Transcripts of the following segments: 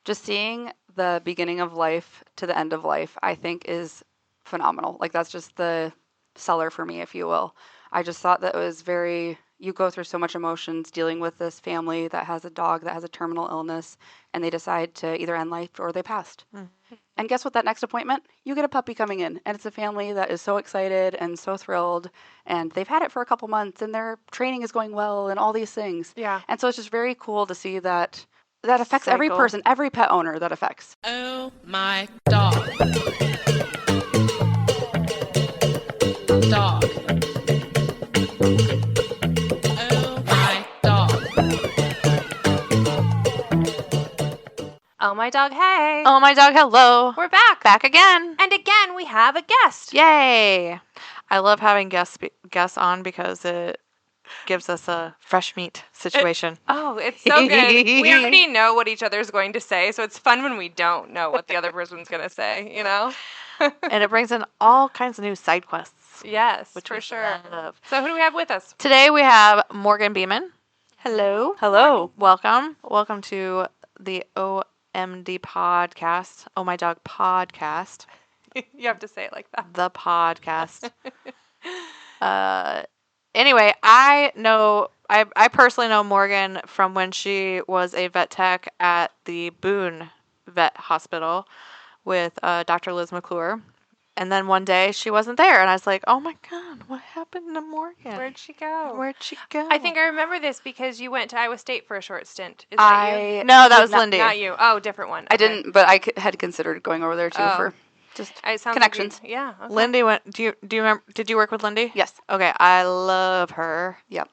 just seeing the beginning of life to the end of life, I think is phenomenal. Like that's just the seller for me, if you will. I just thought that it was very, you go through so much emotions dealing with this family that has a dog that has a terminal illness, and they decide to either end life or they passed. And guess what? That next appointment, you get a puppy coming in, and it's a family that is so excited and so thrilled, and they've had it for a couple months, and their training is going well, and all these things. Yeah. And so it's just very cool to see that affects every Cycle. person, every pet owner that affects. Oh my dog. Dog. Oh my dog. Oh, my dog, hey. Oh, my dog, hello. We're back. Back again. And again, we have a guest. Yay. I love having guests on because it gives us a fresh meat situation. Oh, it's so good. We already know what each other's going to say, so it's fun when we don't know what the other person's going to say, you know? And it brings in all kinds of new side quests. Yes, which for we sure. love. So who do we have with us? Today we have Morgan Beaman. Hello. Hello. Welcome. Welcome to the OMD podcast. Oh My Dog podcast. You have to say it like that. The podcast. Anyway, I personally know Morgan from when she was a vet tech at the Boone Vet Hospital with Dr. Liz McClure. And then one day she wasn't there, and I was like, oh my God, what happened to Morgan? Where'd she go? Where'd she go? I think I remember this because you went to Iowa State for a short stint. Is that you? No, that was Lindy. Not you. Oh, different one. I Okay. didn't, but I had considered going over there too Oh. for just It sounds connections. Like yeah. Okay. Lindy went. Do you remember? Did you work with Lindy? Yes. Okay, I love her. Yep.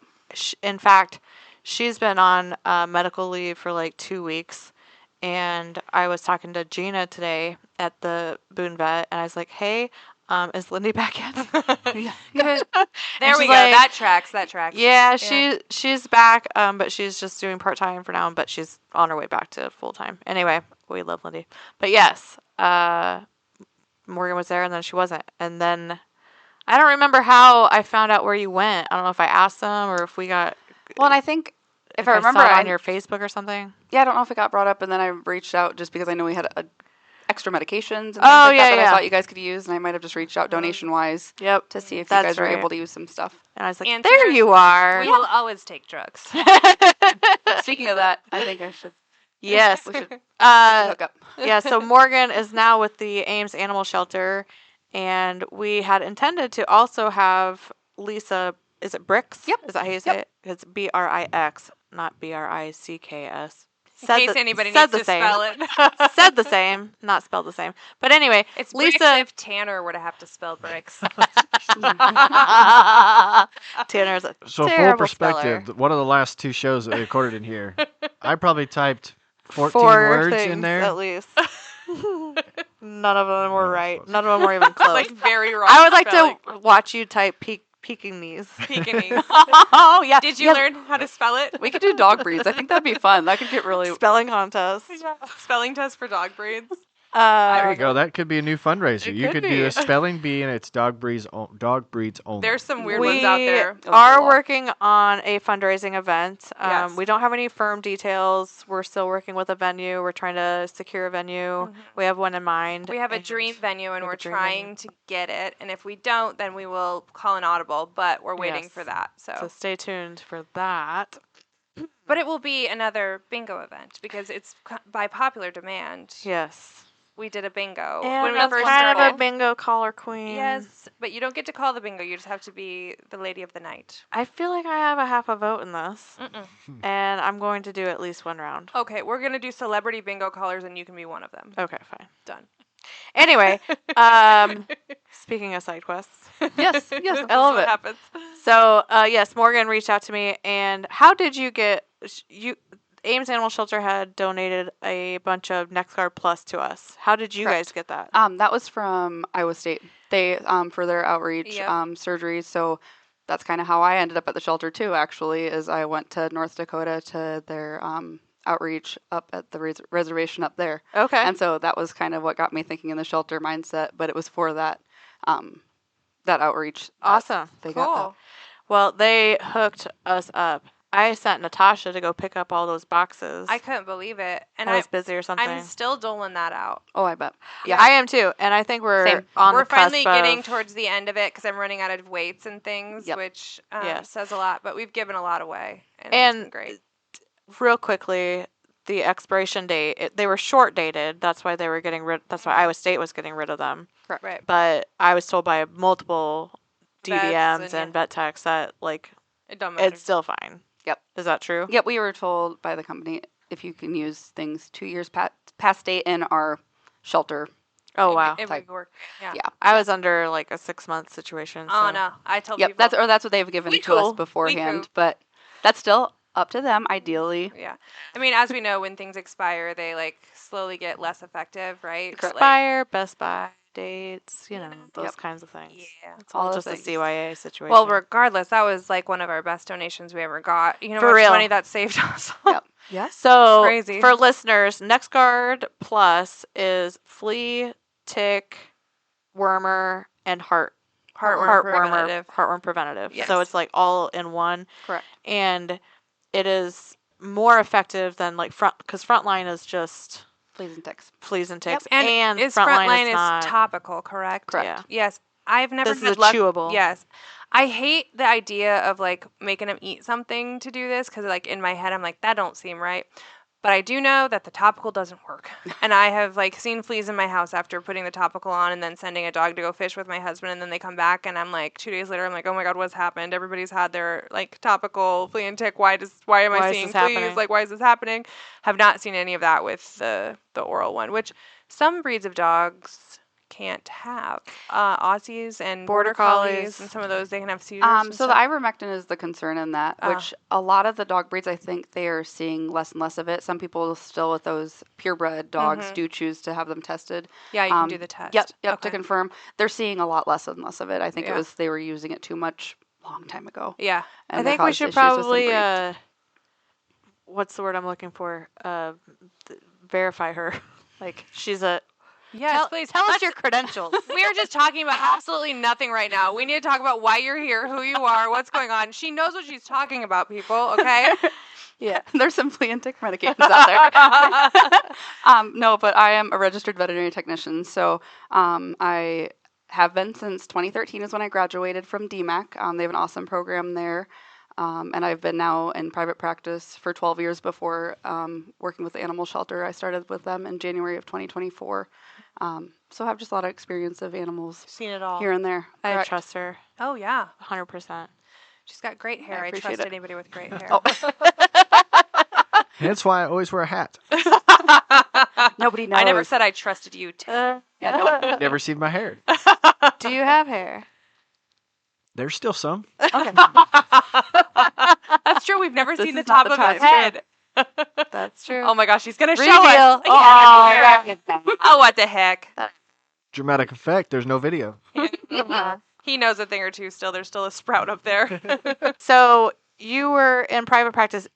In fact, she's been on medical leave for like 2 weeks, and I was talking to Gina today at the Boone Vet, and I was like, "Hey, is Lindy back yet?" There we she's go. like, That tracks. Yeah, she's back, but she's just doing part-time for now, but she's on her way back to full-time. Anyway, we love Lindy. But yes, Morgan was there, and then she wasn't. And then I don't remember how I found out where you went. I don't know if I asked them or if we got... Well, and I think if I remember saw it on your Facebook or something. Yeah, I don't know if it got brought up, and then I reached out just because I know we had extra medications and things Oh, like yeah, that yeah. I thought you guys could use, and I might have just reached out donation-wise Yep. to see if That's you guys were right. able to use some stuff. And I was like, Answer, there you are. We will always take drugs. Speaking of that, I think I should. Yes. We should Uh, hook up. yeah, so Morgan is now with the Ames Animal Shelter, and we had intended to also have Lisa, is it Bricks? Yep. Is that how you say it? It's Brix, not Bricks. In case anybody said needs the to same. spell it. Said the same, not spelled the same. But anyway, It's Lisa. bricks if Tanner were to have to spell bricks. Tanner's a So full terrible perspective, speller. one of the last two shows that we recorded in here, I probably typed 14 Four words things, in there. at least. None of them were right. None of them were even close. Like very wrong. I would like spelling. to watch you type Pekingese. Pekingese. Oh yeah. Did you Yeah, learn how to spell it? We could do dog breeds. I think that'd be fun. That could get really. spelling contest? Spelling test for dog breeds. There you go. That could be a new fundraiser. It You could could do be. a spelling bee and it's dog breeds only. There's some weird We ones out there. are working on a fundraising event. Yes. We don't have any firm details. We're still working with a venue. We're trying to secure a venue. We have one in mind. We have a and dream venue and we have we're a dream trying venue. to get it. And if we don't, then we will call an audible. But we're waiting Yes. for that. So stay tuned for that. But it will be another bingo event because it's by popular demand. Yes. We did a bingo And when we that's first kind started. of a bingo caller queen. Yes, but you don't get to call the bingo. You just have to be the lady of the night. I feel like I have a half a vote in this, Mm-mm. and I'm going to do at least one round. Okay, we're gonna do celebrity bingo callers, and you can be one of them. Okay, fine. Done. Anyway, speaking of side quests. Yes, I This love is what it. happens. So, yes, Morgan reached out to me, and how did you get you? Ames Animal Shelter had donated a bunch of NextGuard Plus to us. How did you Correct. guys get that? That was from Iowa State. They for their outreach Yep. surgeries. So that's kind of how I ended up at the shelter too. Actually, is I went to North Dakota to their outreach up at the reservation up there, Okay. and so that was kind of what got me thinking in the shelter mindset. But it was for that that outreach. that Awesome. They got that. Cool. Well, they hooked us up, I sent Natasha to go pick up all those boxes. I couldn't believe it, and I was busy or something. I'm still doling that out. Oh, I bet. Yeah, I am too, and I think we're Same. on We're the cusp finally getting of- towards the end of it because I'm running out of weights and things, Yep. which Yes. says a lot. But we've given a lot away, and it's And been great. real quickly, the expiration date. They were short dated. That's why they were getting rid. That's why Iowa State was getting rid of them. Correct. Right. But I was told by multiple Vets DVMs and and vet techs that like It don't matter. it's still fine. Yep. Is that true? Yep, we were told by the company if you can use things 2 years past date in our shelter. Oh wow. It type. would work. Yeah. Yeah. I was under like a 6-month situation. Oh so- no, I told Yep, people. that's what they've given We to us cool. We beforehand, cool. but that's still up to them ideally. Yeah. I mean, as we know, when things expire, they like slowly get less effective, right? Correct. Like, Expire, Best Buy dates, those Yep. kinds of things. yeah. It's all All the just a things. CYA situation. Well, regardless, that was like one of our best donations we ever got. You know, For how much real. money that saved us. Yep. Yes. so crazy. for listeners, NextGuard Plus is flea, tick, wormer, and heartworm preventative. Yes. So it's like all in one, Correct. and it is more effective than like because frontline is just Fleas and ticks. fleas and ticks, And is frontline is not. topical, correct? Correct. Yeah. Yes. I've never This had is a luck. chewable. Yes. I hate the idea of like making them eat something to do this because like in my head I'm like that don't seem right. But I do know that the topical doesn't work. And I have like seen fleas in my house after putting the topical on and then sending a dog to go fish with my husband and then they come back and I'm like 2 days later I'm like, "Oh my god, what's happened? Everybody's had their like topical flea and tick. Why am Why I is seeing this fleas? happening? Like why is this happening?" Have not seen any of that with the oral one, which some breeds of dogs can't have. Aussies and border collies and some of those they can have seizures. and So the stuff. ivermectin is the concern in that, which a lot of the dog breeds, I think they are seeing less and less of it. Some people still with those purebred dogs do choose to have them tested. Yeah, you can do the test. Yep, to Okay. confirm. They're seeing a lot less and less of it. I think Yeah. it was they were using it too much long time ago. Yeah. And I that think we caused should issues with some probably breeds. what's the word I'm looking for? Verify her. Like she's a Yes, please. tell us Let's- your credentials. We are just talking about absolutely nothing right now. We need to talk about why you're here, who you are, what's going on. She knows what she's talking about, people, okay? Yeah, there's some flea and tick medications out there. No, but I am a registered veterinary technician, so I have been since 2013 is when I graduated from DMAC. They have an awesome program there, and I've been now in private practice for 12 years before working with the animal shelter. I started with them in January of 2024, so I have just a lot of experience of animals Seen it all. here and there. I Correct. trust her Oh, yeah. 100%. She's got great hair. I appreciate trust it. anybody with great hair. Oh. That's why I always wear a hat. Nobody knows. I never said I trusted you. Yeah, no. Never seen my hair. Do you have hair? There's still some. Okay. That's true. We've never This seen the is not top the of his time. head. That's true. Oh my gosh, she's going to show Reveal. us. Oh, Yeah. Oh, what the heck? Dramatic effect. There's no video. He knows a thing or two still. There's still a sprout up there. So you were in private practice.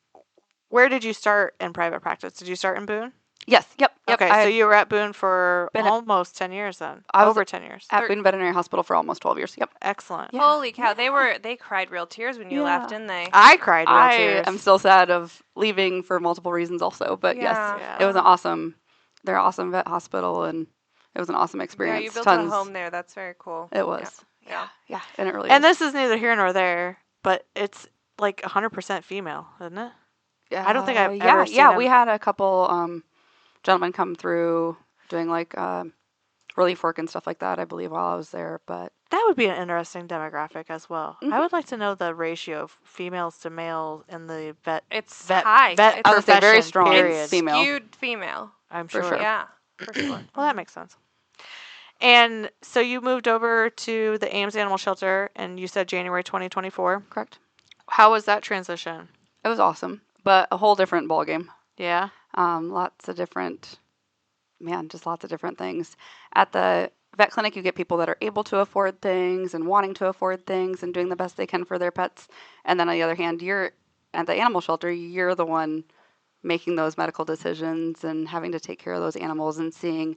Where did you start in private practice? Did you start in Boone? Yes. Yep. Okay, so you were at Boone for Been at- almost 10 years then. I was Over 10 years. at Boone Veterinary Hospital for almost 12 years. Yep. Excellent. Yeah. Holy cow. They cried real tears when you left, Yeah. didn't they? I cried real I tears. am still sad of leaving for multiple reasons also, but Yeah. yes, it was an awesome, they're an awesome vet hospital and it was an awesome experience. Yeah, you built Tons. a home there. That's very cool. It was. Yeah. Yeah, and it really And is. this is neither here nor there, but it's like 100% female, isn't it? I don't think I've yeah, ever seen yeah, them. we had a couple gentlemen come through doing like relief work and stuff like that, I believe, while I was there, but That would be an interesting demographic as well. Mhm. I would like to know the ratio of females to males in the vet It's vet, high. vet It's I would say very profession, strong period. female. skewed female. I'm For sure. sure. Yeah, for sure. Well, that makes sense. And so you moved over to the Ames Animal Shelter, and you said January 2024. correct. How was that transition? It was awesome, but a whole different ballgame. Yeah. Lots of different, just lots of different things. At the vet clinic, you get people that are able to afford things and wanting to afford things and doing the best they can for their pets. And then on the other hand, you're at the animal shelter, you're the one making those medical decisions and having to take care of those animals and seeing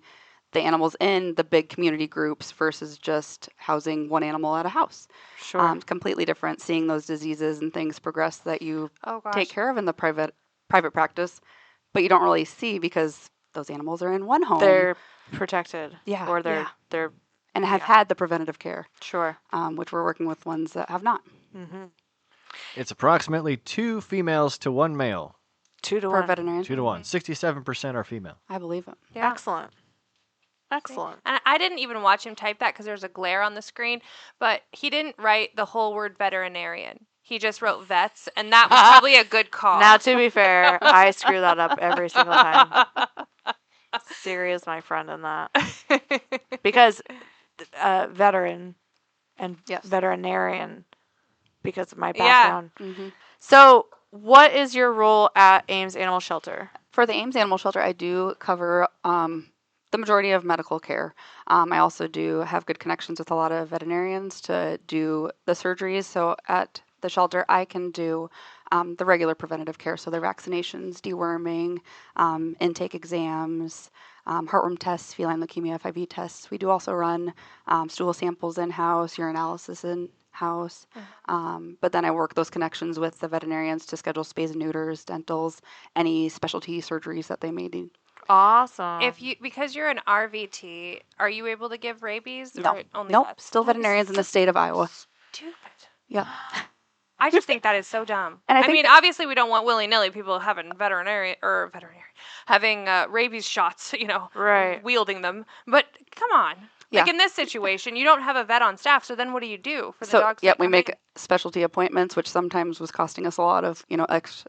the animals in the big community groups versus just housing one animal at a house. Sure. Completely different, seeing those diseases and things progress that you Oh take gosh. care of in the private practice, but you don't really see because those animals are in one home. They're protected. Yeah, Or yeah. they're and have Yeah. had the preventative care, sure. which we're working with ones that have not. Mm-hmm. It's approximately 2 females to 1 male. 2 to Per 1. veterinarian. 2 to 1. 67% are female. I believe it. Yeah. Excellent. Excellent. And I didn't even watch him type that because there's a glare on the screen, but he didn't write the whole word veterinarian. He just wrote vets, and that was probably a good call. Now, to be fair, I screw that up every single time. Siri is my friend in that. Because veteran and Yes. veterinarian, because of my Yeah. background. Mm-hmm. So, what is your role at Ames Animal Shelter? For the Ames Animal Shelter, I do cover the majority of medical care. I also do have good connections with a lot of veterinarians to do the surgeries. So at the shelter, I can do the regular preventative care. So their vaccinations, deworming, intake exams, heartworm tests, feline leukemia, FIV tests. We do also run stool samples in-house, urinalysis in-house. But then I work those connections with the veterinarians to schedule spays and neuters, dentals, any specialty surgeries that they may need. Awesome. Because you're an RVT, are you able to give rabies? No. Or only Nope. vets? Still That is veterinarians in the so state of Iowa. Stupid. Yeah. I just think that is so dumb. And I I think mean, obviously, we don't want willy-nilly people having having rabies shots, Right. wielding them. But come on. Like Yeah. in this situation, you don't have a vet on staff, so then what do you do for the So, dogs? yeah, that we come make in? specialty appointments, which sometimes was costing us a lot of,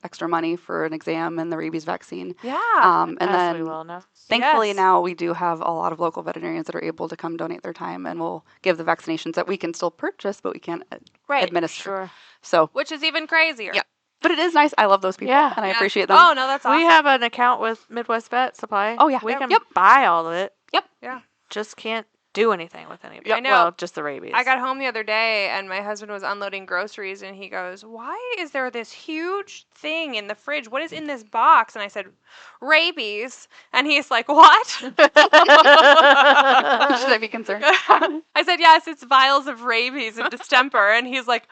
extra money for an exam and the rabies vaccine. Yeah. And As then we well know. thankfully Yes. now we do have a lot of local veterinarians that are able to come donate their time and will give the vaccinations that we can still purchase, but we can't Right. administer. Sure. So, Which is even crazier. Yeah. but it is nice. I love those people Yeah. and I Yeah. appreciate them. Oh, no, that's awesome. We have an account with Midwest Vet Supply. Oh, yeah. We Yep. can Yep. buy all of it. Yeah. Just can't do anything with any of it. I know. Well, just the rabies. I got home the other day and my husband was unloading groceries and he goes, "Why is there this huge thing in the fridge? What is in this box?" And I said, "Rabies." And he's like, "What?" Should I be concerned? I said, "Yes, it's vials of rabies and distemper." And he's like,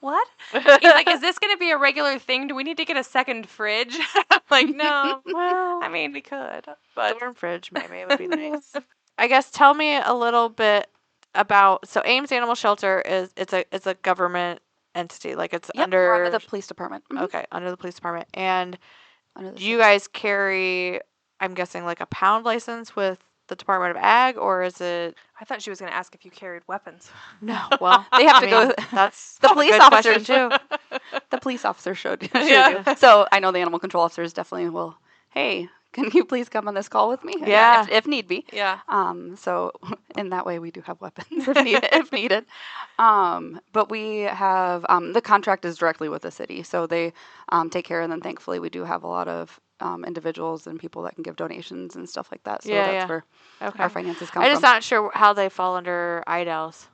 "What?" He's like, "Is this going to be a regular thing? Do we need to get a second fridge?" I'm like, "No." Well, I mean, we could, the but worm fridge maybe would be nice. I guess tell me a little bit about Ames Animal Shelter it's a government entity, like it's Yep, under we're under the police department. Mhm. okay, under the police department. And Under the do you guys carry, I'm guessing, like a pound license with the Department of Ag, or is it I thought she was going to ask if you carried weapons. no? Well, They have I to mean, go. That's The a police good officers question, too. The police officer showed you. Yeah. So I know the animal control officers definitely will. Hey, can you please come on this call with me? Yeah. If need be. Yeah. So in that way, we do have weapons if needed. But we have the contract is directly with the city, so they take care. And then thankfully, we do have a lot of individuals and people that can give donations and stuff like that. So Yeah, that's yeah. where Okay. our finances come I'm just from. not sure how they fall under IDALs.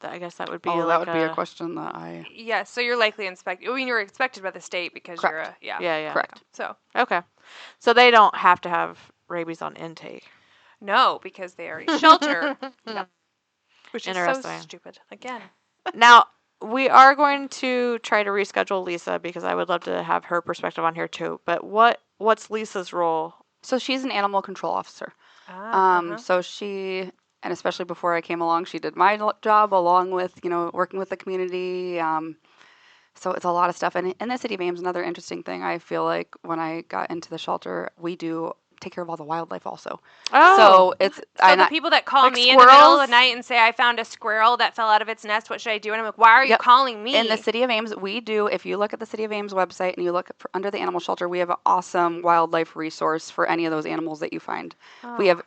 I guess that would be Oh, like that would be a question that I Yeah, so you're likely inspected. I mean, you're expected by the state because you're Correct. a, yeah. Yeah. correct. So, Okay. So they don't have to have rabies on intake. no, because they are a shelter. Which is so Interesting. stupid. Again. Now, we are going to try to reschedule Lisa because I would love to have her perspective on here too. But what's Lisa's role? So she's an animal control officer. Uh-huh. So she, and especially before I came along, she did my job along with, working with the community. So it's a lot of stuff. And in the city of Ames, another interesting thing, I feel like when I got into the shelter, we do take care of all the wildlife also. Oh, So it's, So the people that call like me in the middle of squirrels? the night and say, "I found a squirrel that fell out of its nest. What should I do?" And I'm like, "Why are you Yep. calling me?" in the city of Ames, we do, if you look at the city of Ames website and you look under the animal shelter, we have an awesome wildlife resource for any of those animals that you find. We have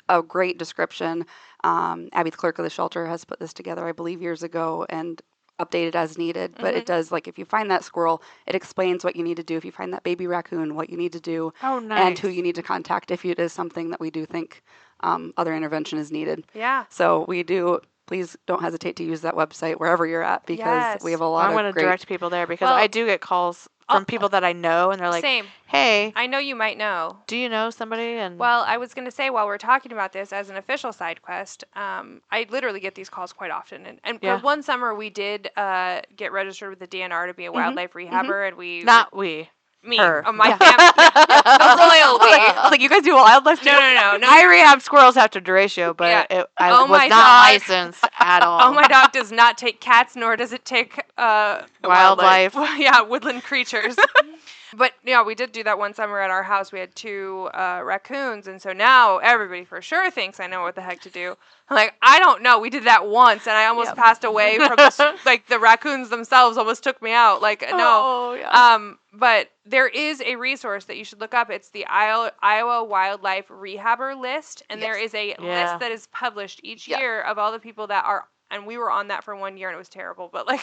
a great description. Abby, the clerk of the shelter, has put this together, I believe, years ago and updated as needed. But it does, like, if you find that squirrel, it explains what you need to do. If you find that baby raccoon, what you need to do oh, nice. and who you need to contact if it is something that we do think other intervention is needed. Yeah. So we do. Please don't hesitate to use that website wherever you're at because Yes. we have a lot I'm of going to great. direct people there because Well- I do get calls from people that I know, and they're like, Same. "Hey, I know you might know. do you know somebody?" And Well, I was going to say, while we're talking about this as an official side quest, I literally get these calls quite often. And Yeah. for one summer, we did get registered with the DNR to be a wildlife rehabber, and we not we. me, Her. my family, the royal we. I was like, you guys do wildlife too? No. I rehab squirrels after Duratio, but I Oh, was my not dog. licensed at all. Oh, my dog does not take cats, nor does it take Wildlife. Yeah, woodland creatures. But yeah, we did do that one summer at our house. We had 2 raccoons, and so now everybody for sure thinks I know what the heck to do. I'm like, I don't know. We did that once, and I almost passed away from the raccoons themselves almost took me out. Like, no. Oh, yeah. But there is a resource that you should look up. It's the Iowa Wildlife Rehabber List, and there is a list that is published each year of all the people that are. And we were on that for 1 year, and it was terrible. But like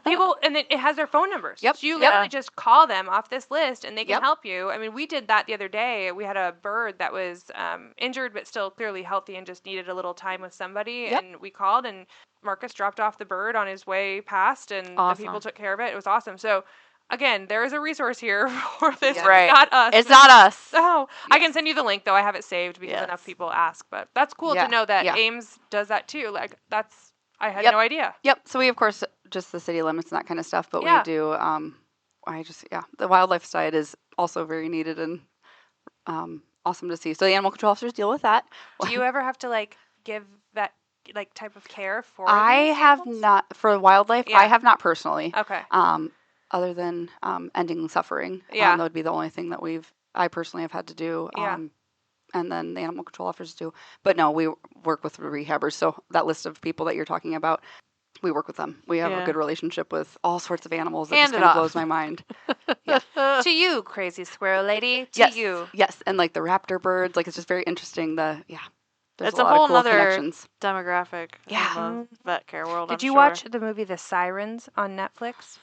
people, and it has their phone numbers. Yep. So you literally just call them off this list, and they can Yep. help you. I mean, we did that the other day. We had a bird that was injured, but still clearly healthy, and just needed a little time with somebody. Yep. And we called, and Marcus dropped off the bird on his way past, and the people took care of it. It was awesome. So again, there is a resource here for this. Yes. Right. Not us. It's not us. Oh, I can send you the link though. I have it saved because enough people ask. But that's cool to know that Ames does that too. Like I had no idea. Yep. So we, of course, just the city limits and that kind of stuff, but we do, the wildlife side is also very needed and awesome to see. So the animal control officers deal with that. Do you ever have to like give that like type of care for I these have animals? not, for wildlife, I have not personally. Okay. Other than ending suffering. Yeah. That would be the only thing that I personally have had to do. Yeah. And then the animal control officers do. But no, we work with rehabbers. So that list of people that you're talking about, we work with them. We have a good relationship with all sorts of animals. That Hand just it kind of off. blows my mind. To you, crazy squirrel lady. To you. Yes. And like the raptor birds, like it's just very interesting. There's It's a a lot whole of cool nother connections. demographic. Yeah. Of vet care world. Did I'm you sure. watch the movie The Sirens on Netflix?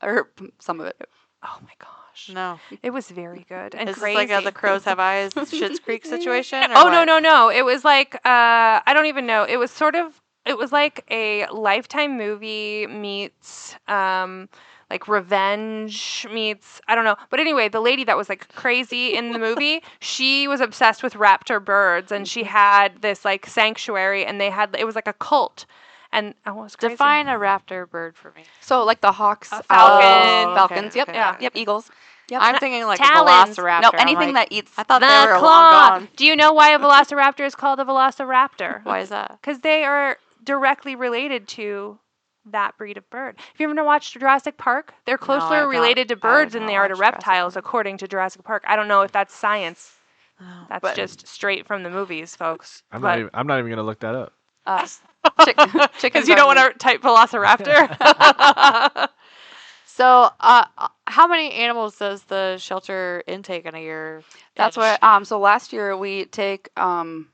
Or some of it. Oh my gosh. No. It was very good and Is crazy. this like a The Crows Have Eyes Schitt's Creek situation? Or Oh, what? no. It was like, I don't even know. It was like a Lifetime movie meets, like revenge meets, I don't know. But anyway, the lady that was like crazy in the movie, she was obsessed with raptor birds, and she had this like sanctuary, and it was like a cult. And I was crazy. Define a raptor bird for me. So like the hawks, A owls, falcon. falcons. Okay, Yep. okay. Yeah. Yep. Eagles. Yep. I'm thinking like Talons. a velociraptor. No, I'm anything like, that eats. I thought The they were claw. long gone. Do you know why a velociraptor is called a velociraptor? Why is that? Because they are directly related to that breed of bird. Have you ever watched Jurassic Park? They're I closer have related to not- I have birds than not they are to watched Jurassic reptiles, according to Jurassic Park. I don't know if that's science. No. That's But- just straight from the movies, folks. I'm not even gonna look that up. Chickens Because you don't want to type velociraptor. So, how many animals does the shelter intake in a year? That's what. So last year we take over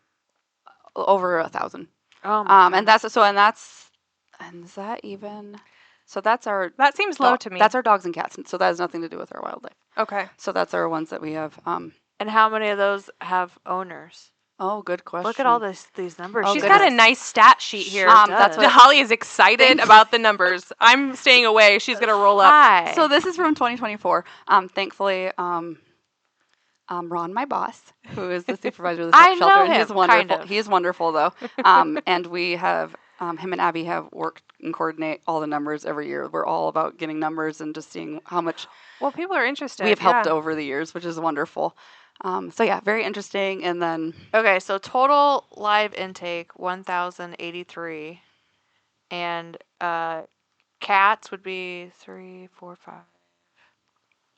1,000. Oh, And that's so, and is that even? So that's our. That seems low to me. That's our dogs and cats. So that has nothing to do with our wildlife. Okay. So that's our ones that we have. and how many of those have owners? Oh, good question. Look at all these numbers. Oh, She's goodness. got a nice stat sheet here. That's what. Holly is excited Thanks. about the numbers. I'm staying away. She's going to roll up. Hi. So this is from 2024. Thankfully, Ron, my boss, who is the supervisor of the I shelter, know and he's him, wonderful. kind of. He is wonderful, though. And we have him and Abby have worked and coordinate all the numbers every year. We're all about getting numbers and just seeing how much Well, people are interested. we have helped over the years, which is wonderful. So yeah, very interesting. And then Okay, so total live intake 1,083, and cats would be 3, 4, 5,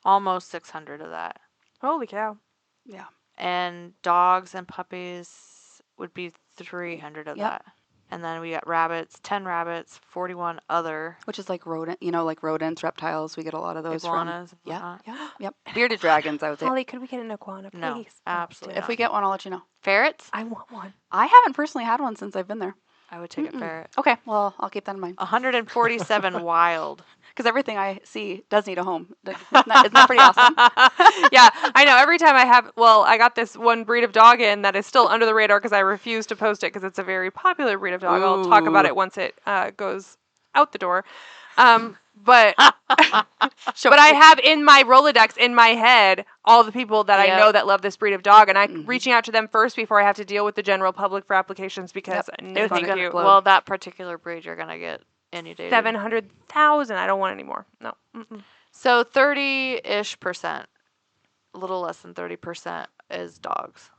almost 600 of that, Holy cow. yeah, and dogs and puppies would be 300 of Yep. that, and then we got rabbits, 10 rabbits, 41 other which is like rodent, like rodents, reptiles. We get a lot of those iguanas. from. and Yeah, whatnot. yeah, yep. Bearded dragons, I would say. Holly, could we get an iguana, please? No, absolutely If we get one, I'll let you know. Ferrets, I want one. I haven't personally had one since I've been there. I would take a ferret. Okay, well, I'll keep that in mind. 147 wild. Because everything I see does need a home. Isn't that pretty awesome? Yeah, I know. Every time I got this one breed of dog in that is still under the radar because I refuse to post it because it's a very popular breed of dog. I'll talk about Ooh. it once it goes out the door. But but I have in my Rolodex in my head all the people that I Yep. know that love this breed of dog, and I'm Mhm. reaching out to them first before I have to deal with the general public for applications because no, It's thank gonna you. explode. Well, that particular breed you're gonna get inundated. 700,000. I don't want any more. No. Mm-mm. So 30-ish%, a little less than 30% is dogs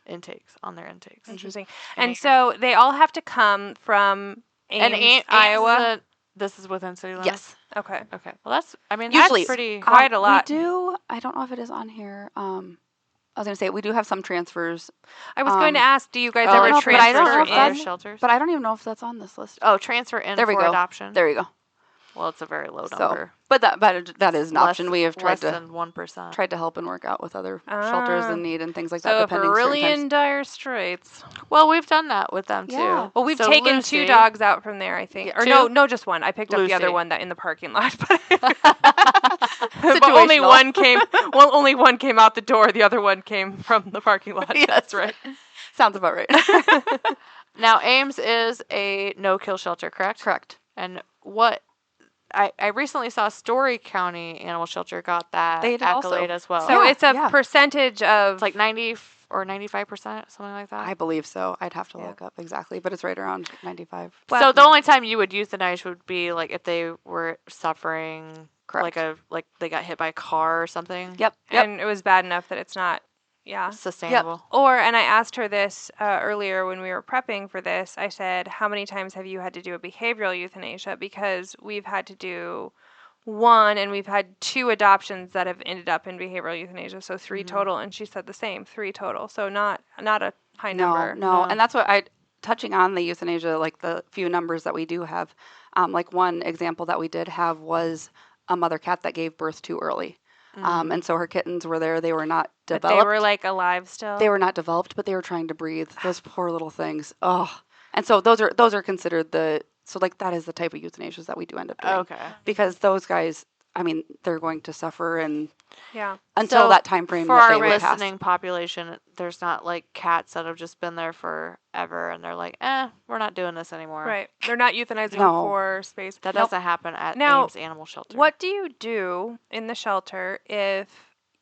intakes on their intakes. Interesting. And And so they all have to come from And Ames, Ames Iowa. this is within city limits? Yes. Okay. Okay. Well, that's, I mean, Usually, that's pretty. Quite a lot. We do. I don't know if it is on here. I was gonna say we do have some transfers, I was going to ask, do you guys Oh, ever don't know, but I don't transfer know if in? other that's- shelters? but I don't even know if that's on this list. Oh, transfer in There we for go. adoption. There you go. Well, it's a very low So, number. but that is an option. We have less tried to than 1%. tried to help and work out with other shelters Ah. in need and things like So that. if Depending we're really certain times. in dire straits. Well, we've done that with them too. Yeah. Well, we've So taken Lucy- 2 dogs out from there, I think. Yeah, Or two? no, just one. I picked up the other Lucy. one that in the parking lot, but, but only Situational. one came. Well, only one came out the door. The other one came from the parking lot. Yes. That's right. Sounds about right. Now, Ames is a no-kill shelter, correct? Correct. And what I recently saw Story County Animal Shelter got that They did also. accolade as well. So Yeah, it's a yeah. percentage of. It's like 90 or 95%, something like that. I believe so. I'd have to Yeah. look up exactly, but it's right around 95. So the only time you would euthanize would be like if they were suffering, Correct. like they got hit by a car or something. Yep. and it was bad enough that it's not. Yeah. Sustainable. And I asked her this earlier when we were prepping for this. I said, how many times have you had to do a behavioral euthanasia? Because we've had to do 1, and we've had 2 adoptions that have ended up in behavioral euthanasia, so 3 total. And she said the same, 3 total. So not a high number. No, and that's what touching on the euthanasia, like the few numbers that we do have. Like one example that we did have was a mother cat that gave birth too early. And so her kittens were there. They were not But developed. they were like alive still. They were not developed, but they were trying to breathe. Those poor little things. Oh, and so those are considered that is the type of euthanasias that we do end up doing. Okay. Because those guys, I mean, they're going to suffer and Yeah. until So that time frame For that our they would pass. listening population, there's not like cats that have just been there forever and they're like, we're not doing this anymore. Right. They're not euthanizing No. for space. That Nope. doesn't happen at Now, Ames Animal Shelter. What do you do in the shelter if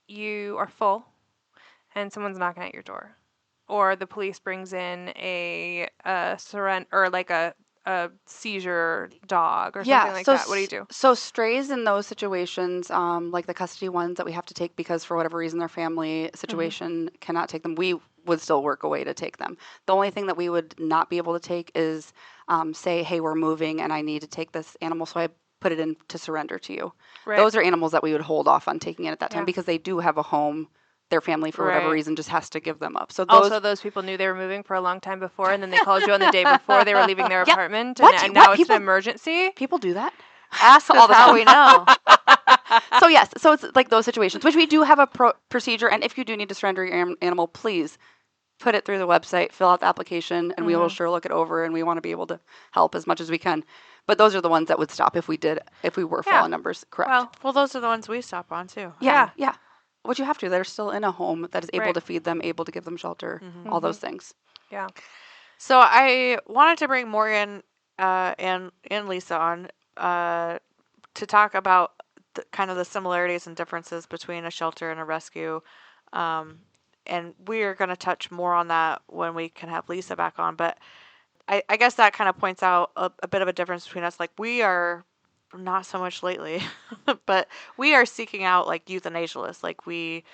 you are full and someone's knocking at your door, or the police brings in a surrender or like a seizure dog or something like that? What do you do? So strays in those situations, like the custody ones that we have to take because for whatever reason their family situation cannot take them, we would still work a way to take them. The only thing that we would not be able to take is say, hey, we're moving and I need to take this animal, so I put it in to surrender to you. Right. Those are animals that we would hold off on taking in at that time Yeah. because they do have a home. Their family, for whatever Right. reason, just has to give them up. So those, Also, those people knew they were moving for a long time before, and then they called you on the day before they were leaving their Yep. apartment, What? and now What? it's People- an emergency. people do that. Ask us all the how time. we know. So yes, so it's like those situations, which we do have a procedure. And if you do need to surrender your animal, please put it through the website, fill out the application, and we will sure look it over. And we want to be able to help as much as we can. But those are the ones that would stop if we were full Yeah. on numbers. Correct. Well, Well, those are the ones we stop on too. yeah. What you have to, they're still in a home that is able Right. to feed them, able to give them shelter, all those things. yeah. So I wanted to bring Morgan and Lisa on to talk about kind of the similarities and differences between a shelter and a rescue. And we are going to touch more on that when we can have Lisa back on. But I guess that kind of points out a bit of a difference between us. Like, we are not so much lately, but we are seeking out like euthanasialists. Like we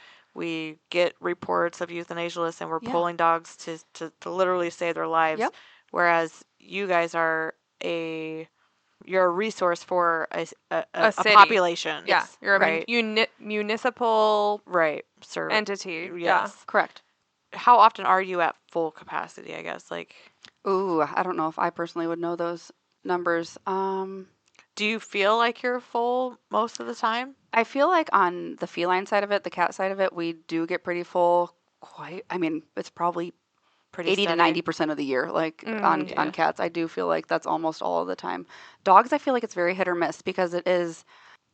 get reports of euthanasialists and we're Yeah. pulling dogs to literally save their lives. Yep. Whereas you guys are you're a resource for a city. population. Yeah, you're a right. municipal Right. Sir. entity. Yes. Correct. How often are you at full capacity, I guess? Like, Ooh, I don't know if I personally would know those numbers. do you feel like you're full most of the time? I feel like on the feline side of it, the cat side of it, we do get pretty full. It's probably Pretty 80 steady? to 90% of the year. Like on Yeah. cats, I do feel like that's almost all of the time. Dogs, I feel like it's very hit or miss because it is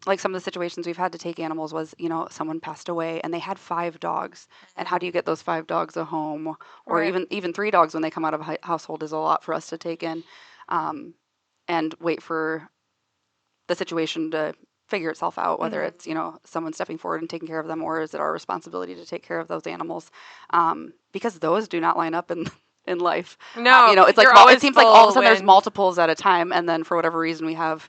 like some of the situations we've had to take animals was, someone passed away and they had 5 dogs. And how do you get those 5 dogs a home? Or Right. even 3 dogs when they come out of a household is a lot for us to take in and wait for the situation to figure itself out, whether Mhm. it's, someone stepping forward and taking care of them, or is it our responsibility to take care of those animals? Because those do not line up in in life. No, It's like you're it always seems like all of a full sudden there's when- multiples at a time, and then for whatever reason we have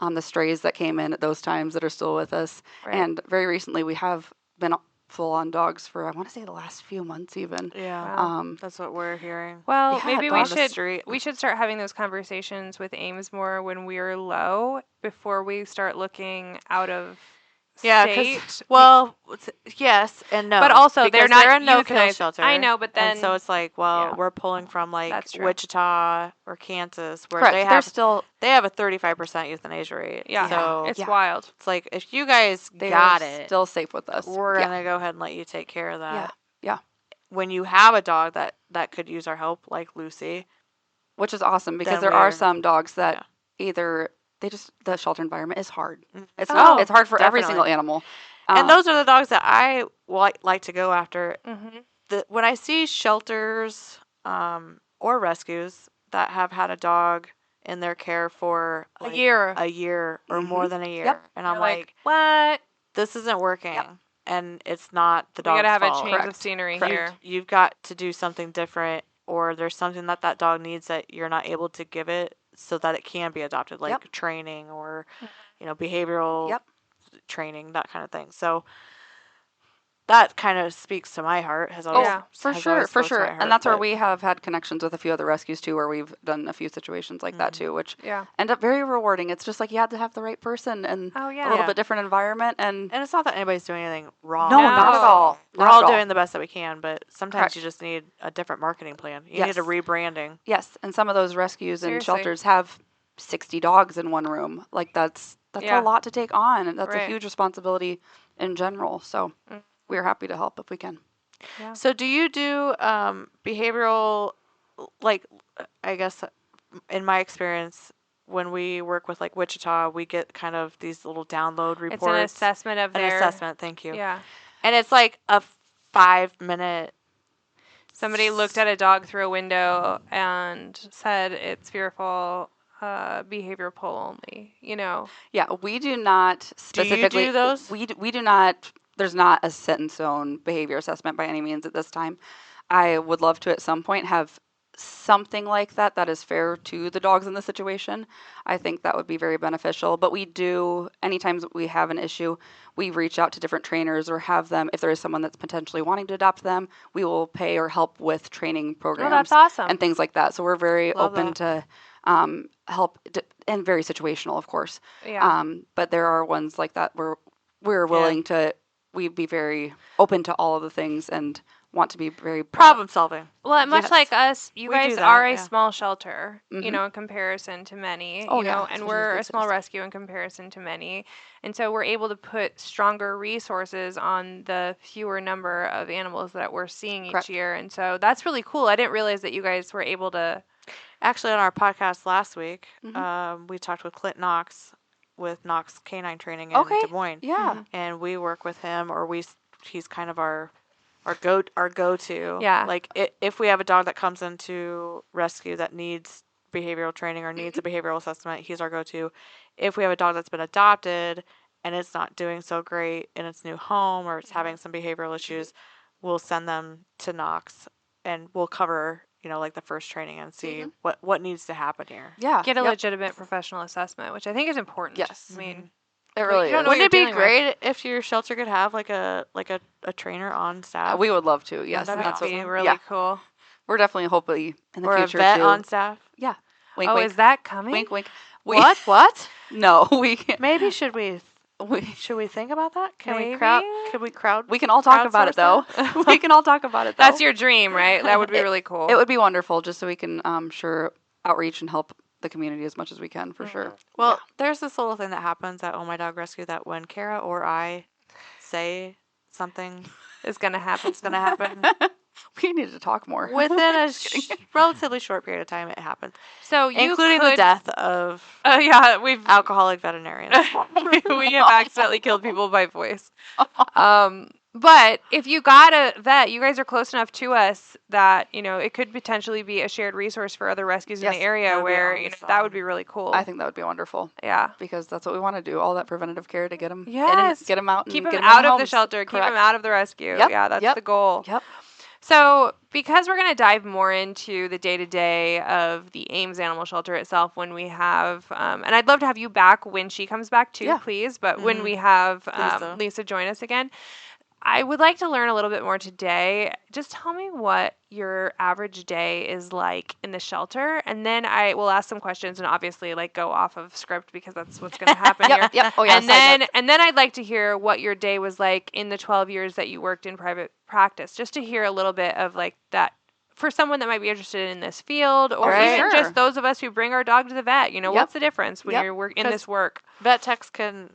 the strays that came in at those times that are still with us. Right. And very recently we have been full on dogs for, I want to say, the last few months even. Yeah. Wow. That's what we're hearing. Well, Yeah, maybe on we the should street. start having those conversations with Ames more when we're low before we start looking out of Yeah, state. because yes and no. But also, they're because not they're a no-kill euthanized. shelter. I know, but then and so it's like, well, yeah. we're pulling from like That's true. Wichita or Kansas, where Correct. they They're have still they have a 35% euthanasia rate. yeah, So it's Yeah. wild. it's like if you guys they're got it, still safe with us. we're Yeah. gonna go ahead and let you take care of that. Yeah. Yeah. When you have a dog that could use our help, like Lucy, Which is awesome because Then there are we're- some dogs that either the shelter environment is hard. It's Oh, not, it's hard for every definitely. single animal. And those are the dogs that I like to go after. Mm-hmm. When I see shelters or rescues that have had a dog in their care for A like, year. a year or Mhm. more than a year, Yep. and I'm You're like, what? this isn't working, Yep. and it's not the We dog's gotta have fault. a change of Correct. scenery Correct. here. You've got to do something different, or there's something that dog needs that you're not able to give it so that it can be adopted, like Yep. training or behavioral Yep. training, that kind of thing. So that kind of speaks to my heart. Has Oh, always Yeah. for has sure, always for spoke to my sure. heart, And that's where but- we have had connections with a few other rescues too, where we've done a few situations like that Mhm. too, which Yeah. end up very rewarding. It's just like you had to have the right person and Oh yeah. a little Yeah. bit different environment, and And it's not that anybody's doing anything wrong. no, No. not at all. We're Not all at all. doing the best that we can, but sometimes Correct. you just need a different marketing plan. You Yes. need a rebranding. Yes, and some of those rescues and Seriously. shelters have 60 dogs in one room. Like that's Yeah. a lot to take on, and that's a Right. huge responsibility in general. So Mm. we're happy to help if we can. Yeah. So do you do behavioral, like, I guess in my experience, when we work with like Wichita, we get kind of these little download reports. It's an assessment of An their assessment, thank you. Yeah. And it's like a 5-minute. Somebody looked at a dog through a window and said it's fearful, behavior pull only. Yeah, we do not Do you specifically. do those? We do not. There's not a set in stone behavior assessment by any means at this time. I would love to at some point have something like that is fair to the dogs in the situation. I think that would be very beneficial. But we do, anytime we have an issue, we reach out to different trainers or have them, if there is someone that's potentially wanting to adopt them, we will pay or help with training Oh, programs that's awesome. and things like that. So we're very Love open to help, and very situational, of course. Yeah. But there are ones like that where we're willing to, we'd be very open to all of the things and want to be very Problem solving. Well, much yes. like us, you We do guys that, are a yeah. small shelter, Mhm. in comparison to many, Oh, yeah, and especially we're big a small cities. rescue in comparison to many. And so we're able to put stronger resources on the fewer number of animals that we're seeing Correct. each year. And so that's really cool. I didn't realize that you guys were able to. Actually, on our podcast last week, Mhm. we talked with Clint Knox with Knox Canine Training in Okay. Des Moines, Yeah. and we work with him, or he's kind of our go-to. Yeah. Like if we have a dog that comes into rescue that needs behavioral training or needs a behavioral assessment, he's our go-to. If we have a dog that's been adopted and it's not doing so great in its new home or it's having some behavioral issues, we'll send them to Knox and we'll cover, like the first training and see what needs to happen here. Yeah. Get a Yep. legitimate professional assessment, which I think is important. Yes. I mean, It really you don't is. know what Wouldn't it be you're dealing with. great if your shelter could have like a trainer on staff? We would love to. Yes. that'd be That's that'd be awesome. really Yeah. cool. We're definitely hopefully in the or future a vet too. on staff? Yeah. Wink, Oh, wink. is that coming? Wink, wink. What? No, we can't. Maybe should we think about that? Can we crowd? Maybe? Can we crowd? We can all talk about it though. crowdsource We can all talk about it though. That's your dream, right? That would be really cool. It would be wonderful just so we can sure outreach and help the community as much as we can for sure. Well, there's this little thing that happens at Oh My Dog Rescue that when Kara or I say something Is going to happen. is going to happen, We need to talk more. within a relatively short period of time, it happens, So you including the could- death of yeah, we've alcoholic veterinarians. we have accidentally killed people by voice. But if you got a vet, you guys are close enough to us that, it could potentially be a shared resource for other rescues in the Yes, area that'd be where, that would awesome. be really cool. I think that would be wonderful Yeah. because that's what we want to do. All that preventative care to get them Yes. get them out and Keep get them them in out of the homes. shelter. Keep Correct. them out of the rescue. Yep, Yeah, that's yep, the goal. Yep. So, because we're going to dive more into the day-to-day of the Ames Animal Shelter itself when we have, and I'd love to have you back when she comes back too, Yeah. please, but when we have Lisa join us again, I would like to learn a little bit more today. Just tell me what your average day is like in the shelter, and then I will ask some questions and obviously go off of script because that's what's going to happen here. Yep. Oh yeah. And then I'd like to hear what your day was like in the 12 years that you worked in private practice, just to hear a little bit of that for someone that might be interested in this field, or Right. even Sure. just those of us who bring our dog to the vet. What's the difference when Yep. you're in this work? Vet techs can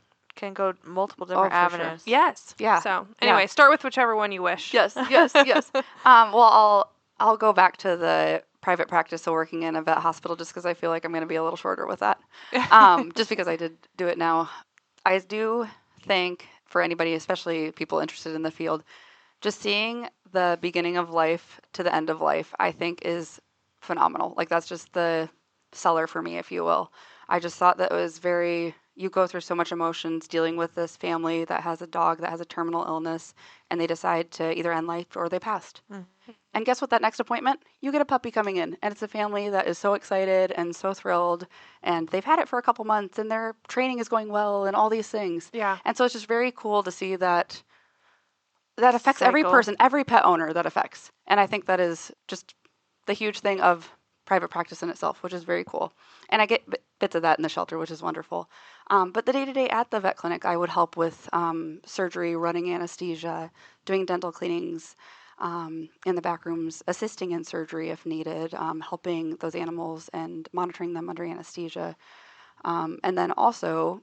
go multiple different for sure. avenues. Yes. Yeah. So anyway, start with whichever one you wish. Yes. Well, I'll go back to the private practice of working in a vet hospital just because I feel like I'm going to be a little shorter with that. Just because I did do it now. I do think for anybody, especially people interested in the field, just seeing the beginning of life to the end of life, I think is phenomenal. Like that's just the seller for me, if you will. I just thought that it was you go through so much emotions dealing with this family that has a dog that has a terminal illness and they decide to either end life or they passed. Mm-hmm. And guess what? That next appointment, you get a puppy coming in and it's a family that is so excited and so thrilled and they've had it for a couple months and their training is going well and all these things. Yeah. And so it's just very cool to see that affects every Cycle. person, every pet owner that affects. And I think that is just the huge thing of private practice in itself, which is very cool. And I get bits of that in the shelter, which is wonderful. But the day-to-day at the vet clinic, I would help with surgery, running anesthesia, doing dental cleanings in the back rooms, assisting in surgery if needed, helping those animals and monitoring them under anesthesia. And then also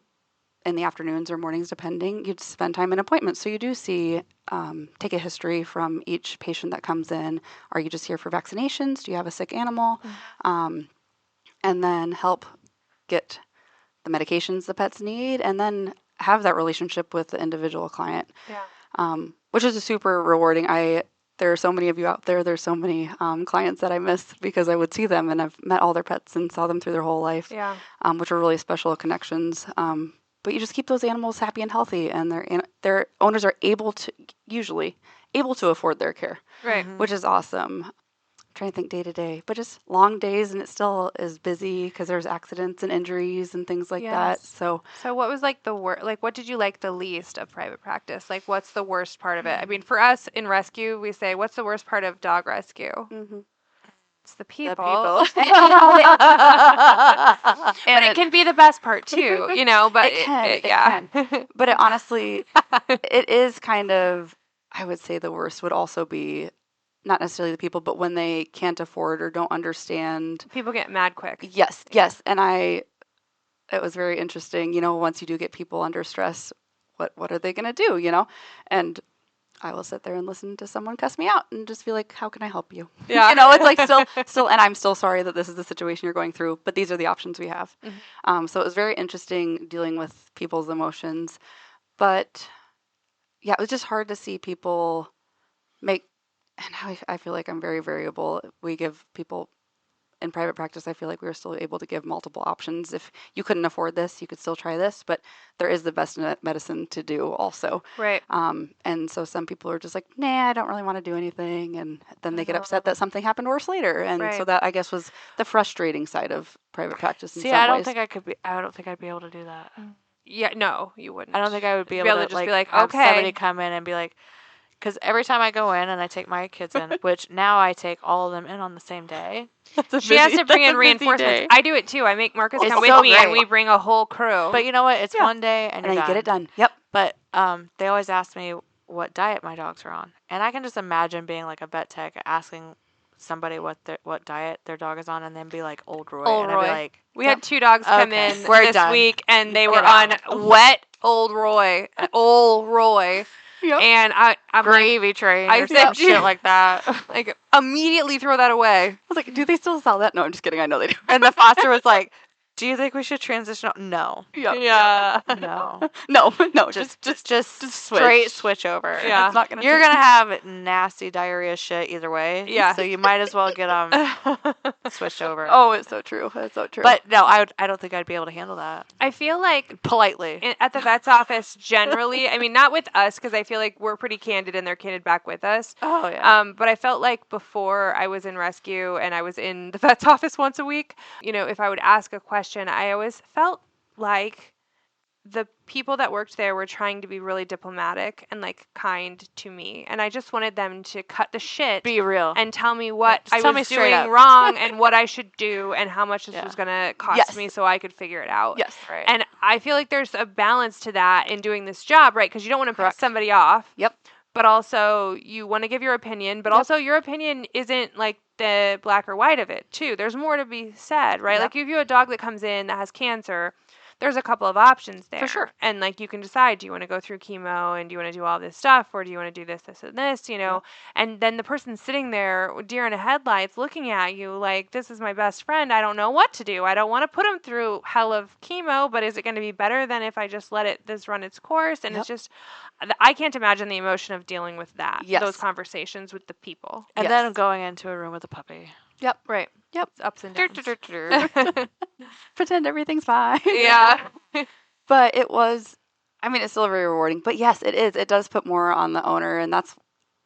in the afternoons or mornings, depending, you'd spend time in appointments. So you do see, take a history from each patient that comes in. Are you just here for vaccinations? Do you have a sick animal? And then help get the medications the pets need, and then have that relationship with the individual client, which is super rewarding. There are so many of you out there. There's so many clients that I miss because I would see them and I've met all their pets and saw them through their whole life, which are really special connections. But you just keep those animals happy and healthy, and their owners are usually able to afford their care, Right. which is awesome. I'm trying to think day to day, but just long days, and it still is busy because there's accidents and injuries and things like that. So what was the worst? What did you like the least of private practice? What's the worst part of it? I mean, for us in rescue, we say, what's the worst part of dog rescue? Mm-hmm. It's the people. The people. But it can be the best part too, but it can. But it honestly, it is kind of, I would say the worst would also be not necessarily the people, but when they can't afford or don't understand. People get mad quick. Yes. And it was very interesting, once you do get people under stress, what are they going to do, And I will sit there and listen to someone cuss me out and just be like, how can I help you? Yeah. It's still, and I'm still sorry that this is the situation you're going through, but these are the options we have. Mm-hmm. So it was very interesting dealing with people's emotions, but yeah, it was just hard to see people and I feel like I'm very variable. We give people in private practice, I feel like we were still able to give multiple options. If you couldn't afford this, you could still try this, but there is the best medicine to do also. Right. And so some people are just like, nah, I don't really want to do anything. And then they get upset that something happened worse later. And so that, I guess, was the frustrating side of private practice in some ways. I don't think I'd be able to do that. Yeah, no, you wouldn't. I don't think I would be able to just be have okay. somebody come in and be like, because every time I go in and I take my kids in, which now I take all of them in on the same day. She has to bring in reinforcements. I do it too. I make Marcus come with me, and we bring a whole crew. But you know what? It's one day, and then you get it done. Yep. But they always ask me what diet my dogs are on, and I can just imagine being like a vet tech asking somebody what diet their dog is on, and then be like Old Roy. Old and Roy. I'd be like, we had 2 dogs come in We're this week, and they were Get on wet Old Roy. Old Roy. Yep. And I'm gravy train I or said, some shit like that. immediately throw that away. I was like, do they still sell that? No, I'm just kidding. I know they do. And the foster was like, Do you think we should transition? No. Yeah. No. No, Just just straight switch over. Yeah. It's not gonna You're change. gonna have nasty diarrhea shit either way. Yeah. So you might as well get switched over. Oh, it's so true. It's so true. But no, I don't think I'd be able to handle that I feel like politely. at the vet's office generally, I mean, not with us because I feel like we're pretty candid and they're candid back with us. Oh yeah. But I felt like before I was in rescue and I was in the vet's office once a week, if I would ask a question, I always felt like the people that worked there were trying to be really diplomatic and like kind to me. And I just wanted them to cut the shit Be real. and tell me what Just I tell me was straight doing up. wrong and what I should do and how much this Yeah. was going to cost Yes. me so I could figure it out. yes. Right. And I feel like there's a balance to that in doing this job, right? Because you don't want to piss Correct. somebody off. Yep. But also you want to give your opinion, but Yep. also your opinion isn't like the black or white of it too. There's more to be said, right? Yep. Like if you have a dog that comes in that has cancer, there's a couple of options there. sure. And like you can decide, do you want to go through chemo and do you want to do all this stuff or do you want to do this, this, and this, Yep. And then the person sitting there, deer in the headlights, looking at you like, this is my best friend. I don't know what to do. I don't want to put him through hell of chemo, but is it going to be better than if I just let this run its course? And Yep. it's just, I can't imagine the emotion of dealing with that, Yes. those conversations with the people. And Yes. then going into a room with a puppy. Yep. Right. Yep. It's ups and downs. Pretend everything's fine. Yeah. But it's still very rewarding. But yes, it is. It does put more on the owner, and that's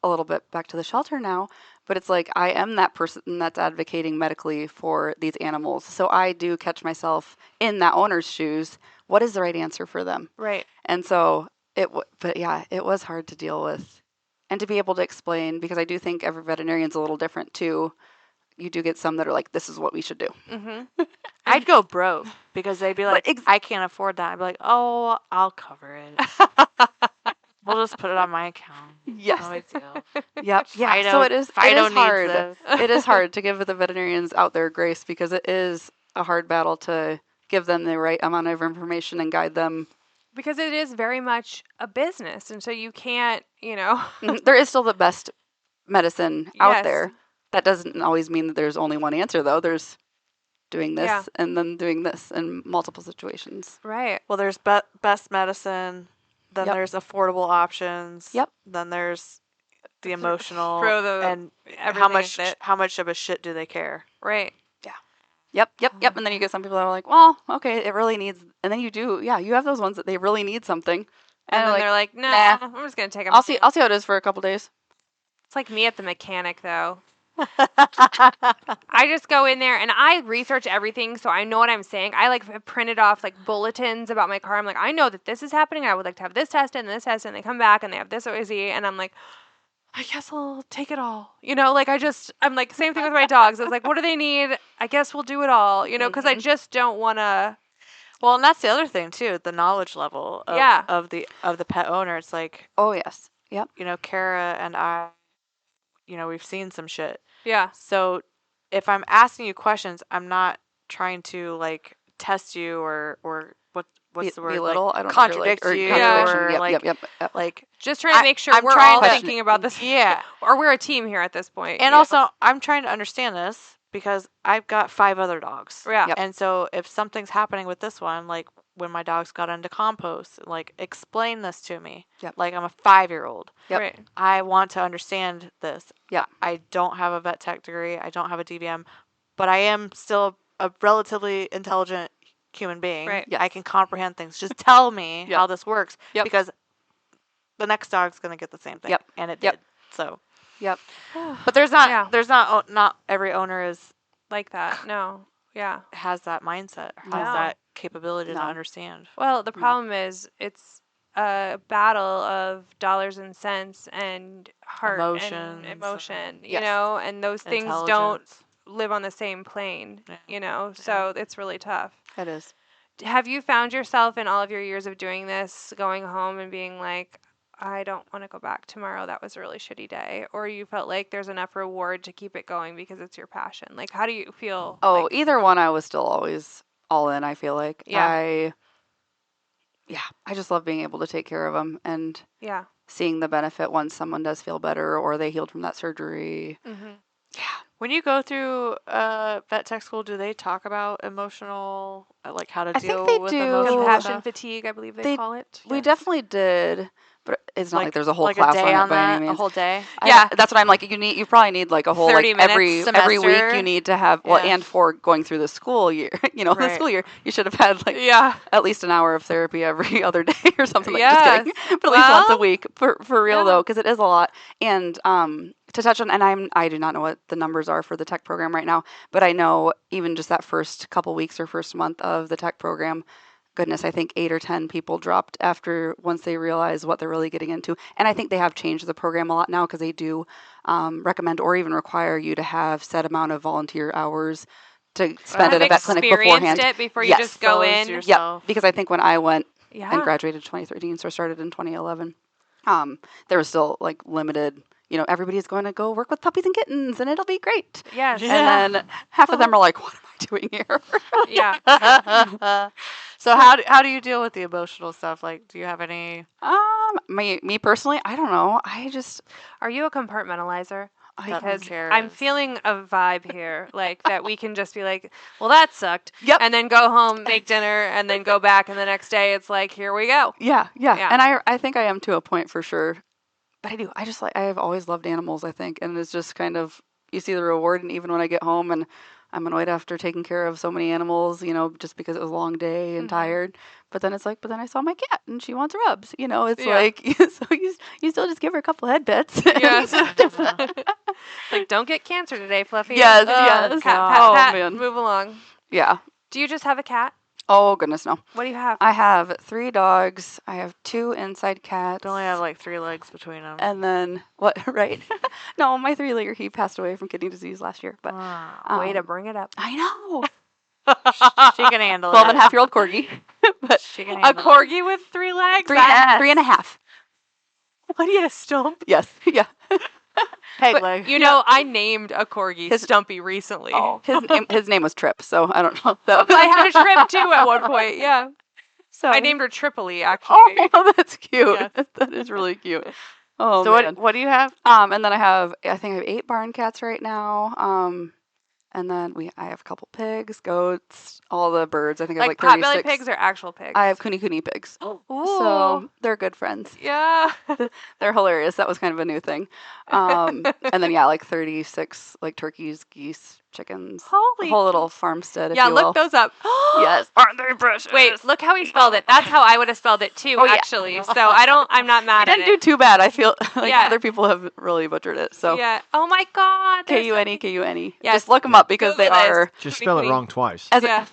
a little bit back to the shelter now. But it's like I am that person that's advocating medically for these animals. So I do catch myself in that owner's shoes. What is the right answer for them? Right. And so it was hard to deal with and to be able to explain, because I do think every veterinarian's a little different too. You do get some that are like, this is what we should do. Mm-hmm. I'd go broke because they'd be like, ex- I can't afford that. I'd be like, oh, I'll cover it. We'll just put it on my account. Yes. No big deal. Yep. Yeah. Fido- So it is Fido needs hard. this. It is hard to give the veterinarians out there grace, because it is a hard battle to give them the right amount of information and guide them. Because it is very much a business. And so you can't, There is still the best medicine out Yes. there. That doesn't always mean that there's only one answer, though. There's doing this Yeah. and then doing this in multiple situations. Right. Well, there's best medicine. Then Yep. there's affordable options. Yep. Then there's the emotional Throw the and everything how much of a shit do they care? Right. Yep. And then you get some people that are like, well, okay, it really needs, and then you have those ones that they really need something. And then they're they're like, nah. I'm just going to take them. I'll see how it is for a couple days. It's like me at the mechanic, though. I just go in there and I research everything so I know what I'm saying. I have printed off bulletins about my car. I'm like, I know that this is happening. I would like to have this tested and this tested. And they come back and they have this OZ. And I'm like, I guess I'll take it all. I'm like, same thing with my dogs. I was like, what do they need? I guess we'll do it all, because I just don't want to. Well, and that's the other thing too, the knowledge level of, Yeah. of the pet owner. It's like, Oh, yes. Yep. Kara and I, we've seen some shit. Yeah. So if I'm asking you questions, I'm not trying to test you or what's the word? Belittle? I don't know. Contradict you contradiction. or Yep. Just trying to make sure I'm we're trying all to- thinking about this. Yeah. Or we're a team here at this point. And Yeah. also, I'm trying to understand this because I've got 5 other dogs. Yeah. Yep. And so if something's happening with this one, when my dogs got into compost, explain this to me. Yep. I'm a 5-year-old. Yep. Right. I want to understand this. Yeah. I don't have a vet tech degree. I don't have a DVM, but I am still a relatively intelligent human being. Right. Yes. I can comprehend things. Just tell me Yep. how this works Yep. because the next dog's going to get the same thing. Yep. And it Yep. did. So, Yep. but Yeah. there's not every owner Like that. No. Yeah. has that mindset, has No. that capability to No. understand. Well, the problem is it's a battle of dollars and cents and heart Emotions and emotion, Yes. and those things don't Intelligence. live on the same plane, Yeah. so it's really tough. It is. Have you found yourself in all of your years of doing this going home and being like, I don't want to go back tomorrow. That was a really shitty day. Or you felt like there's enough reward to keep it going because it's your passion. How do you feel? Oh, either one, I was still always all in, I feel like. Yeah. I just love being able to take care of them and Yeah. seeing the benefit once someone does feel better or they healed from that surgery. Mm-hmm. Yeah. When you go through vet tech school, do they talk about emotional, like how to I think deal they with do. emotional Compassion stuff? fatigue, I believe they They call it. We Yes. definitely did, but it's not like there's a whole like class a day on on it by any that, a means. whole day. Yeah. That's what I'm like. You probably need like a whole 30 like minutes every week semester. you need to have Yeah. and for going through the school year, the Right. school year, you should have had like Yeah. at least an hour of therapy every other day or something. Like, just Yes. kidding, but at least once a Well, week for real yeah. though, because it is a lot. And to touch on, and I do not know what the numbers are for the tech program right now, but I know even just that first couple weeks or first month of the tech program, goodness, I think 8 or 10 people dropped after once they realized what they're really getting into. And I think they have changed the program a lot now because they do recommend or even require you to have set amount of volunteer hours to spend Have at a vet clinic experienced beforehand. it before you Yes. just go Exposed in. yourself. Yep, because I think when I went and Yeah. graduated 2013, so I started in 2011, there was still like limited, everybody's going to go work with puppies and kittens and it'll be great. Yes. Yeah. And then half of them are like, what am I doing here? Yeah. So how do you deal with the emotional stuff? Like, do you have any? Me personally, I don't know. Are you a compartmentalizer? That Because cares? I'm feeling a vibe here, like that we can just be like, well, that sucked. Yep. And then go home, make dinner, and then go back, and the next day it's like, here we go. Yeah. Yeah. And I think I am to a point for sure. But I do. I've always loved animals, I think. And it's just kind of, you see the reward. And even when I get home and I'm annoyed after taking care of so many animals, just because it was a long day and Mhm. tired. But then it's like, but then I saw my cat and she wants rubs. It's Yeah. like, so you still just give her a couple head pets. Yes. Like, don't get cancer today, Fluffy. Yes, Oh, yes. Pat, God. pat, Oh, pat, man. move along. Yeah. Do you just have a cat? Oh, goodness, no. What do you have? I have 3 dogs. I have 2 inside cats. They only have like 3 legs between them. And then, what, right? No, my 3-legger, he passed away from kidney disease last year. But Way to bring it up. I know. She can handle 12 it. and a half year old corgi. But She can A handle it. corgi with 3 legs? three That- and a half. What do you stump? Yes. Yeah. Peg But, leg. I named a corgi Stumpy recently. Oh, his name was Trip, so I don't know. That I had a Trip too at one point. Yeah. So I named her Tripoli, actually. Oh, that's cute. Yes. That is really cute. Oh, So man. what do you have? And then I think I have 8 barn cats right now. And then I have a couple pigs, goats, all the birds. I think I have Like like 36. potbelly pigs or actual pigs? I have kuni pigs. Ooh. So they're good friends. Yeah. They're hilarious. That was kind of a new thing. And then like 36 like turkeys, geese, chickens. Holy. A whole little farmstead, if Yeah, you look will. those up. Yes. Aren't they precious? Wait, look how he spelled it. That's how I would have spelled it too, Oh, yeah. actually. So I'm not mad I at didn't do it. too bad. I feel like Yeah. other people have really butchered it. So Yeah. Oh my God. there's K-U-N-E, K-U-N-E. Yes. Just look them up because they Google this. are, Just spell it Queen. wrong twice. as Yeah.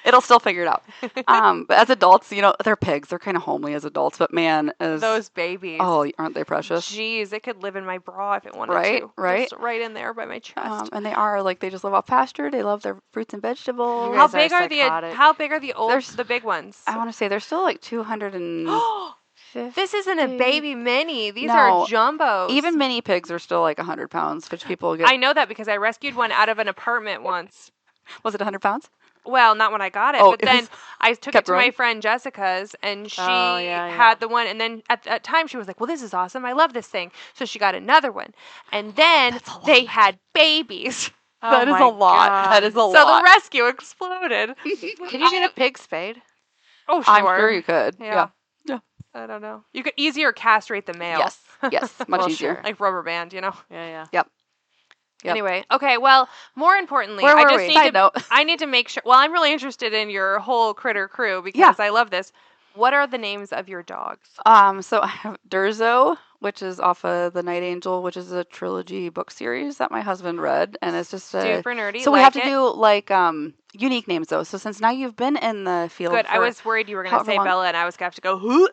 it'll still figure it out. But as adults, they're pigs. They're kind of homely as adults, but man, Those babies. oh, aren't they precious? Jeez, it could live in my bra if it wanted Right, to. right. Just right in there by my chest. And they are like they just live off pasture. They love their fruits and vegetables. You How guys are big are psychotic. how big are the There's- the big ones? I want to say they're still like 250. This isn't a baby mini. These No. are jumbos. Even mini pigs are still like 100 pounds, which people get. I know that because I rescued one out of an apartment once. Was it 100 pounds? Well, not when I got it, Oh, but it then was- I took it kept to my growing? friend Jessica's, and she Oh, yeah. had the one. And then at that time, she was like, "Well, this is awesome. I love this thing." So she got another one, and then That's a they lot. had babies. That is my a lot. God. That is a So lot. the rescue exploded. Can you get a pig spayed? Oh, sure. I'm sure you could. Yeah. Yeah. I don't know. You could easier castrate the male. Yes. Yes. Much Well, easier. sure. Like rubber band, Yeah. Yep. Anyway, okay. Well, more importantly, Where I were just we? need Side to. note. I need to make sure. Well, I'm really interested in your whole critter crew because I love this. What are the names of your dogs? So I have Durzo, which is off of The Night Angel, which is a trilogy book series that my husband read, and it's just Super nerdy. So we like have to it. do like unique names though. So since now you've been in the field, Good. I for was worried you were going to however say long- Bella, and I was going to have to go. Who?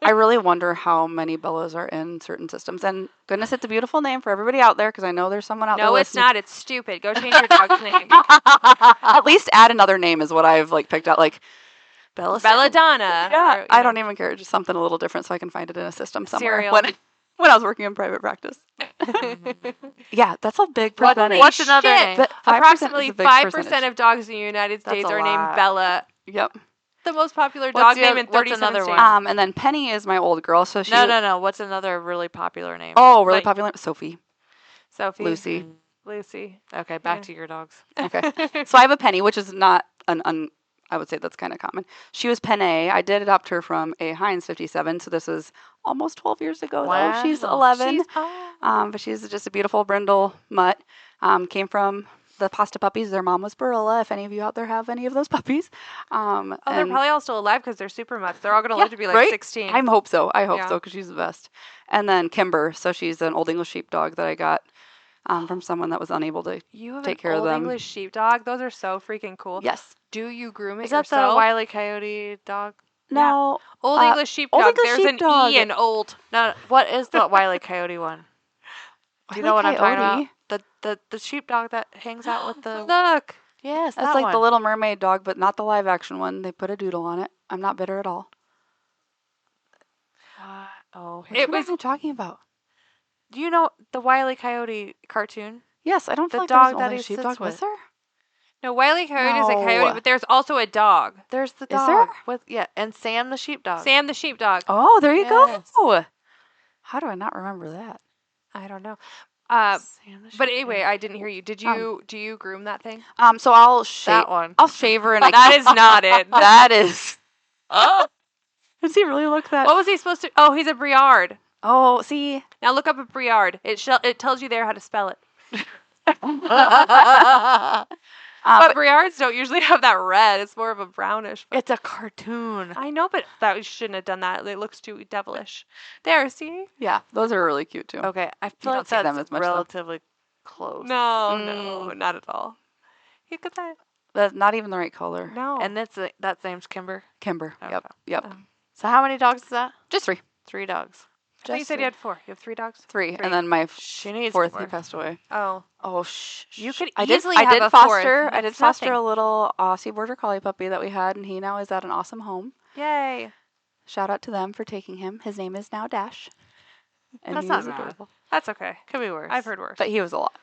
I really wonder how many Bellas are in certain systems. And goodness, it's a beautiful name for everybody out there because I know there's someone out there No, it's listening. not. It's stupid. Go change your dog's name. At least add another name is what I've like picked out. Like Belladonna. Yeah, or, I don't even care. Just something a little different so I can find it in a system somewhere. Cereal. When I was working in private practice. Yeah, that's a big percentage. What's another shit. name? But 5% Approximately is a big 5% percentage. of dogs in the United That's States a are named lot. Bella. Yep. The most popular What's dog the name oth- in what's 37 another states. one? And then Penny is my old girl, so she. No. What's another really popular name? Oh, really Like- popular. Sophie. Sophie. Lucy. Lucy. Okay, back Yeah. to your dogs. Okay. So I have a Penny, which is not I would say that's kind of common. She was Penne. I did adopt her from a Heinz 57, so this was almost 12 years ago, though. She's Wow. 11. She's But she's just a beautiful brindle mutt. Came from the Pasta puppies. Their mom was Barilla, if any of you out there have any of those puppies. they're And probably all still alive because they're super mutts. They're all going to yeah, live to be like right? 16. I hope so. I hope Yeah. so, because she's the best. And then Kimber. So she's an Old English sheepdog that I got from someone that was unable to You have take an care of old them. English sheepdog. Those are so freaking cool. Yes. Do you groom it Is that yourself? the Wile E. Coyote dog? No. Old English sheepdog. Old English There's sheepdog. an E in old. No, what is the Wile E. Coyote one? Do you know what I'm talking about? Coyote? The sheepdog that hangs out with the... Look. Yes, That's that like one. the Little Mermaid dog, but not the live action one. They put a doodle on it. I'm not bitter at all. What? Oh, Which It one was- am I talking about? Do you know the Wile E. Coyote cartoon? Yes, I don't feel The like there was dog an that Old he English sits sheepdog, was with. there? No, Wile E. Coyote is a coyote, No. but there's also a dog. There's the Is dog there? with and Sam the sheepdog. Sam the sheepdog. Oh, there you Yes. go. How do I not remember that? I don't know. Sam the But sheepdog. anyway, I didn't hear you. Do you groom that thing? So I'll shave. That one. I'll shave her, and That is not it. that is. Does he really look that? What was he supposed to? Oh, he's a Briard. Oh, see. Now look up a Briard. It tells you there how to spell it. But But Briards don't usually have that red. It's more of a brownish. But It's a cartoon. I know, but that shouldn't have done that. It looks too devilish. There, see? yeah, those are really cute too. Okay, I feel don't like see them that's as much, though. relatively close. No, not at all. Look at that. That's not even the right color. No. And that's name's Kimber. Kimber. Yep. Okay. Yep. Oh. So how many dogs is that? Just 3. 3 dogs. I thought you Just said you three. had 4. You have 3 dogs? 3. Three. And then my She needs 4th, more. he passed away. Oh. Oh, You could I easily did, have I did a foster. fourth. I did That's foster nothing. a little Aussie Border Collie puppy that we had, and he now is at an awesome home. Yay. Shout out to them for taking him. His name is now Dash. And That's he not is bad. adorable. That's okay. Could be worse. I've heard worse. But he was a lot.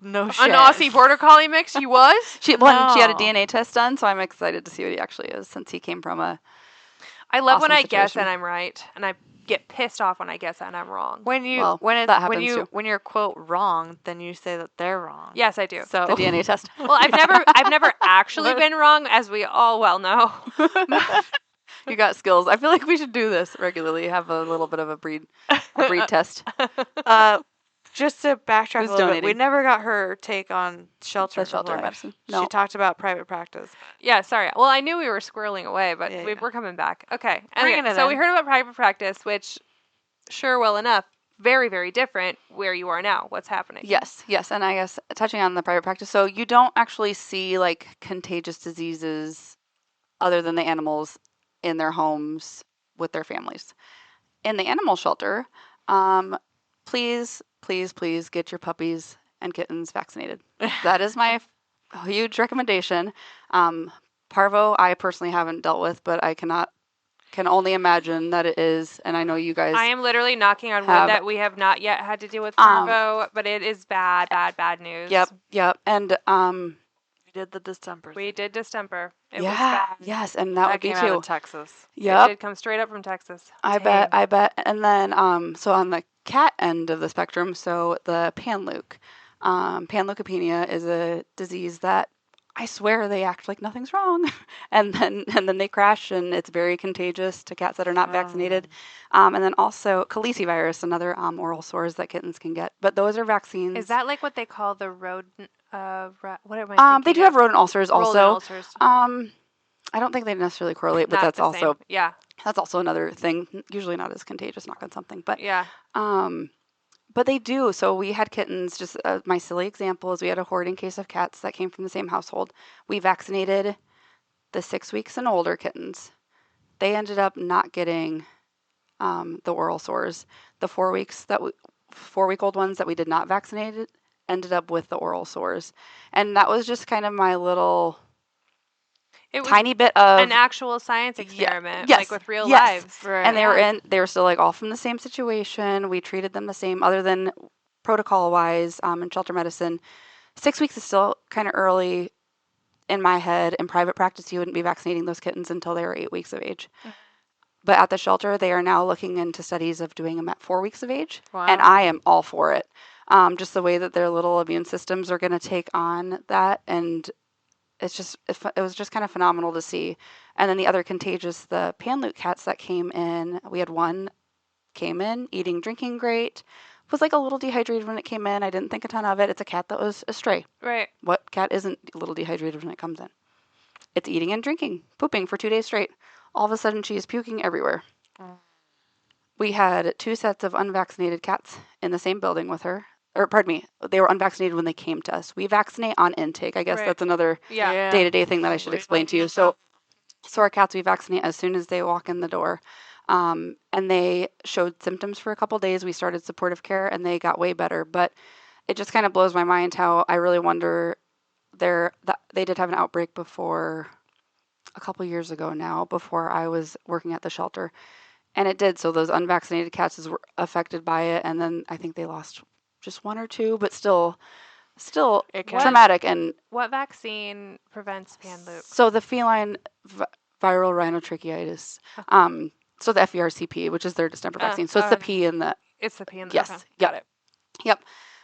No shit. An Aussie Border Collie mix, he was? She she had a No. DNA test done, so I'm excited to see what he actually is, since he came from a. I love when Awesome I guess situation. and I'm right, and I get pissed off when I guess and I'm wrong. When you Well, when it's that when happens you too. when you're quote wrong, then you say that they're wrong. Yes, I do. So The DNA test. Well, I've never actually been wrong, as we all well know. You got skills. I feel like we should do this regularly. Have a little bit of a breed test. just to backtrack Who's a little bit, we donating? never got her take on shelter. The shelter life. medicine. She No. talked about private practice. Yeah, sorry. Well, I knew we were squirreling away, but Yeah, we're coming back. Okay. Bringing Anyway, it so we in. heard about private practice, which, sure, well enough, very, very different where you are now. What's happening? Yes, yes, and I guess touching on the private practice, so you don't actually see like contagious diseases other than the animals in their homes with their families. In the animal shelter, please, please, please get your puppies and kittens vaccinated. That is my huge recommendation. Parvo, I personally haven't dealt with, but I can only imagine that it is, and I know you guys. I am literally knocking on wood have- that we have not yet had to deal with parvo, but it is bad, bad, bad news. Yep, and We did the distemper. We did distemper. It was yeah, bad. yes, and that would be came out too. of Texas. It Yep. did come straight up from Texas. I bet. And then, so on the cat end of the spectrum, so the panleuk. Panleukopenia is a disease that I swear they act like nothing's wrong, and then they crash, and it's very contagious to cats that are not vaccinated. And then also calicivirus, another oral sores that kittens can get. But those are vaccines. Is that like what they call the rodent? What am I They thinking do have of? rodent ulcers also. Rodent ulcers. I don't think they necessarily correlate, but Not that's the also same. Yeah. that's also another thing. Usually not as contagious, knock on something, but Yeah. But they do. So we had kittens. Just my silly example is we had a hoarding case of cats that came from the same household. We vaccinated the 6 weeks and older kittens. They ended up not getting the oral sores. The 4 weeks 4-week-old ones that we did not vaccinate ended up with the oral sores, and that was just kind of my little It was tiny bit of an actual science experiment, yes, like with real yes. lives. Right. and they were still like all from the same situation. We treated them the same, other than protocol wise in shelter medicine. 6 weeks is still kind of early in my head. In private practice, you wouldn't be vaccinating those kittens until they were 8 weeks of age. But at the shelter, they are now looking into studies of doing them at 4 weeks of age, Wow. and I am all for it. just the way that their little immune systems are going to take on that. And it was just kind of phenomenal to see. And then the other contagious, the Panloot cats that came in, we had one came in eating, drinking great, was like a little dehydrated when it came in. I didn't think a ton of it. It's a cat that was a stray. Right. What cat isn't a little dehydrated when it comes in? It's eating and drinking, pooping for 2 days straight. All of a sudden, she is puking everywhere. We had 2 sets of unvaccinated cats in the same building with her. Or, pardon me, they were unvaccinated when they came to us. We vaccinate on intake. I guess Right. that's another Yeah. day-to-day thing that I should explain to you. So our cats, we vaccinate as soon as they walk in the door. And they showed symptoms for a couple days. We started supportive care, and they got way better. But it just kind of blows my mind how I really wonder they did have an outbreak before a couple years ago now, before I was working at the shelter. And it did. So those unvaccinated cats were affected by it. And then I think they lost just 1 or 2, but still It can. traumatic. And What vaccine prevents Panloop? so the feline viral rhinotracheitis, so the FERCP, which is their distemper vaccine. So it's the P in the, It's the P in the yes, okay. yep. Got it. Yep.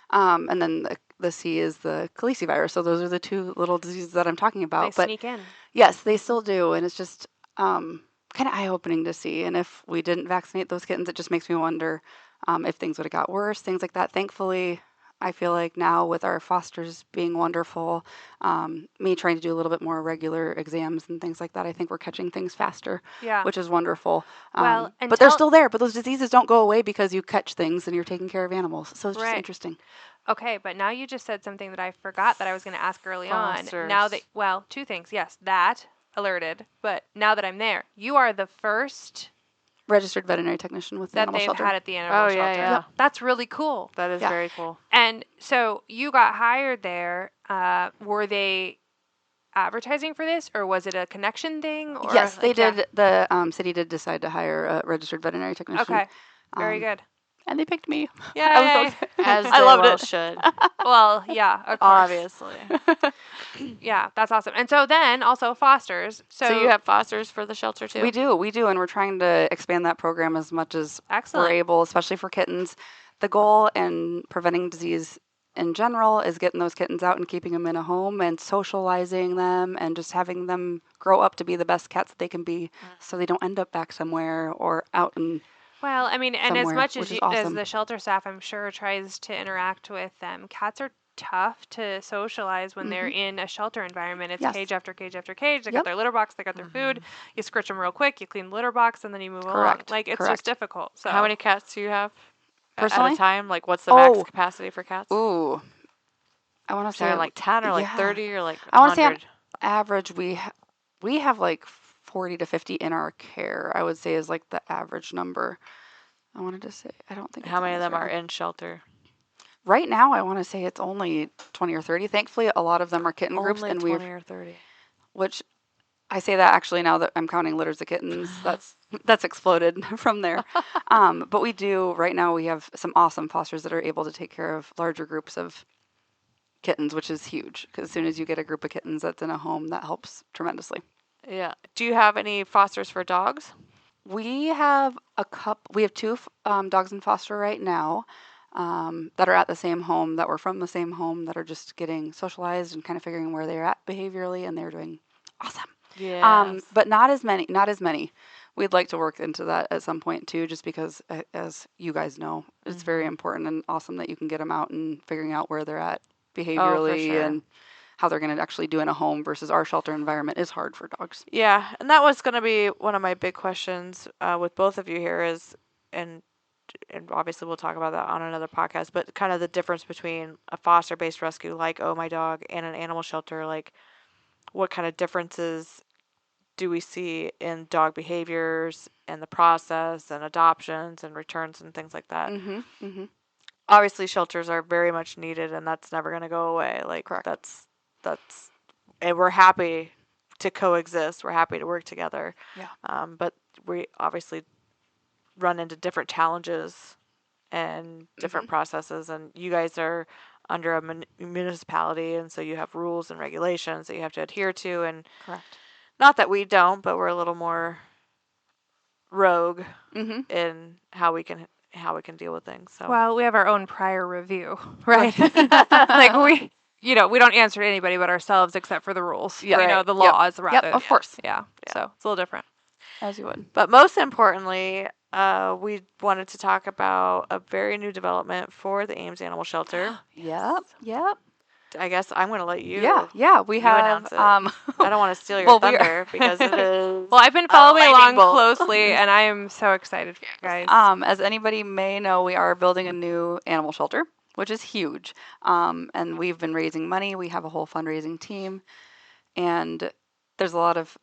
And then the C is the calicivirus. So those are the 2 little diseases that I'm talking about. They But sneak in. yes, they still do. And it's just kind of eye-opening to see. And if we didn't vaccinate those kittens, it just makes me wonder if things would have got worse, things like that. Thankfully, I feel like now with our fosters being wonderful, me trying to do a little bit more regular exams and things like that, I think we're catching things faster, Yeah. which is wonderful. Well, and but they're still there. But those diseases don't go away because you catch things and you're taking care of animals. So it's just Right. interesting. Okay, but now you just said something that I forgot that I was going to ask early on. Fosters. Now that, well, 2 things. Yes, that alerted, but now that I'm there, you are the first Registered veterinary technician with the that animal they've shelter. had at the animal Oh, yeah, shelter. yeah. That's really cool. That is Yeah. very cool. And so you got hired there. Were they advertising for this, or was it a connection thing? Or Yes, they like, yeah. did. The city did decide to hire a registered veterinary technician. Okay, very Um, good. And they picked me. Yay! I was so excited. As I they loved well it. should. Well, yeah, of course. Obviously. Yeah, that's awesome. And so then also fosters. So you have fosters for the shelter too? We do, and we're trying to expand that program as much as excellent. we're able, especially for kittens. The goal in preventing disease in general is getting those kittens out and keeping them in a home and socializing them and just having them grow up to be the best cats that they can be, so they don't end up back somewhere or out in. Well, I mean, and as somewhere, much which as is you, as awesome. the shelter staff, I'm sure, tries to interact with them, cats are tough to socialize when they're in a shelter environment. It's Yes. cage after cage after cage. They got Yep. their litter box, they got their food. You scritch them real quick, you clean the litter box, and then you move Correct, along. Like, it's correct. just difficult. So How many cats do you have at Personally? a time? Like, what's the max Oh. capacity for cats? Ooh, I want to say Like 10 or like yeah. 30 or like I want to say 100? on average we have like 40 to 50 in our care. I would say is like the average number. I wanted to say I don't think. How it's many of them almost are right. in shelter? Right now, I want to say it's only 20 or 30. Thankfully, a lot of them are kitten groups, Only and 20 or 30. which I say that actually now that I'm counting litters of kittens, that's exploded from there. But we do right now. We have some awesome fosters that are able to take care of larger groups of kittens, which is huge. Because as soon as you get a group of kittens that's in a home, that helps tremendously. Yeah. Do you have any fosters for dogs? We have We have 2 dogs in foster right now. That are at the same home, that were from the same home, that are just getting socialized and kind of figuring where they're at behaviorally, and they're doing awesome. Yeah. But not as many. Not as many. We'd like to work into that at some point too, just because, as you guys know, it's very important and awesome that you can get them out and figuring out where they're at behaviorally sure. and how they're going to actually do in a home versus our shelter environment is hard for dogs. Yeah, and that was going to be one of my big questions with both of you here is, and obviously we'll talk about that on another podcast, but kind of the difference between a foster-based rescue like Oh My Dog and an animal shelter, like what kind of differences do we see in dog behaviors and the process and adoptions and returns and things like that? Obviously shelters are very much needed and that's never going to go away. Like Correct. That's and we're happy to coexist. We're happy to work together. Yeah. But we obviously run into different challenges and different processes, and you guys are under a municipality, and so you have rules and regulations that you have to adhere to, and Correct. not that we don't, but we're a little more rogue Mm-hmm. in how we can how we can deal with things. So Well, we have our own prior review, right? Like we don't answer to anybody but ourselves except for the rules. Yeah. You know, Right. the Yep. laws rather. of course. Yeah. Yeah. So it's a little different. As you would. But most importantly, we wanted to talk about a very new development for the Ames Animal Shelter. Yep. Yep. I guess I'm going to let you. Yeah. We you have. announce it. I don't want to steal your Well, we are- thunder because it is. Well, I've been following lightning along bolt. closely, and I am so excited for you guys. As anybody may know, we are building a new animal shelter, which is huge. And we've been raising money. We have a whole fundraising team, and there's a lot of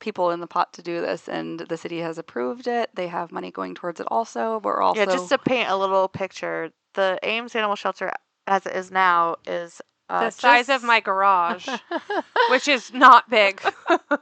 people in the pot to do this. And the city has approved it. They have money going towards it also. But we're also Yeah, just to paint a little picture, the Ames Animal Shelter, as it is now, is the size of just- my garage, which is not big.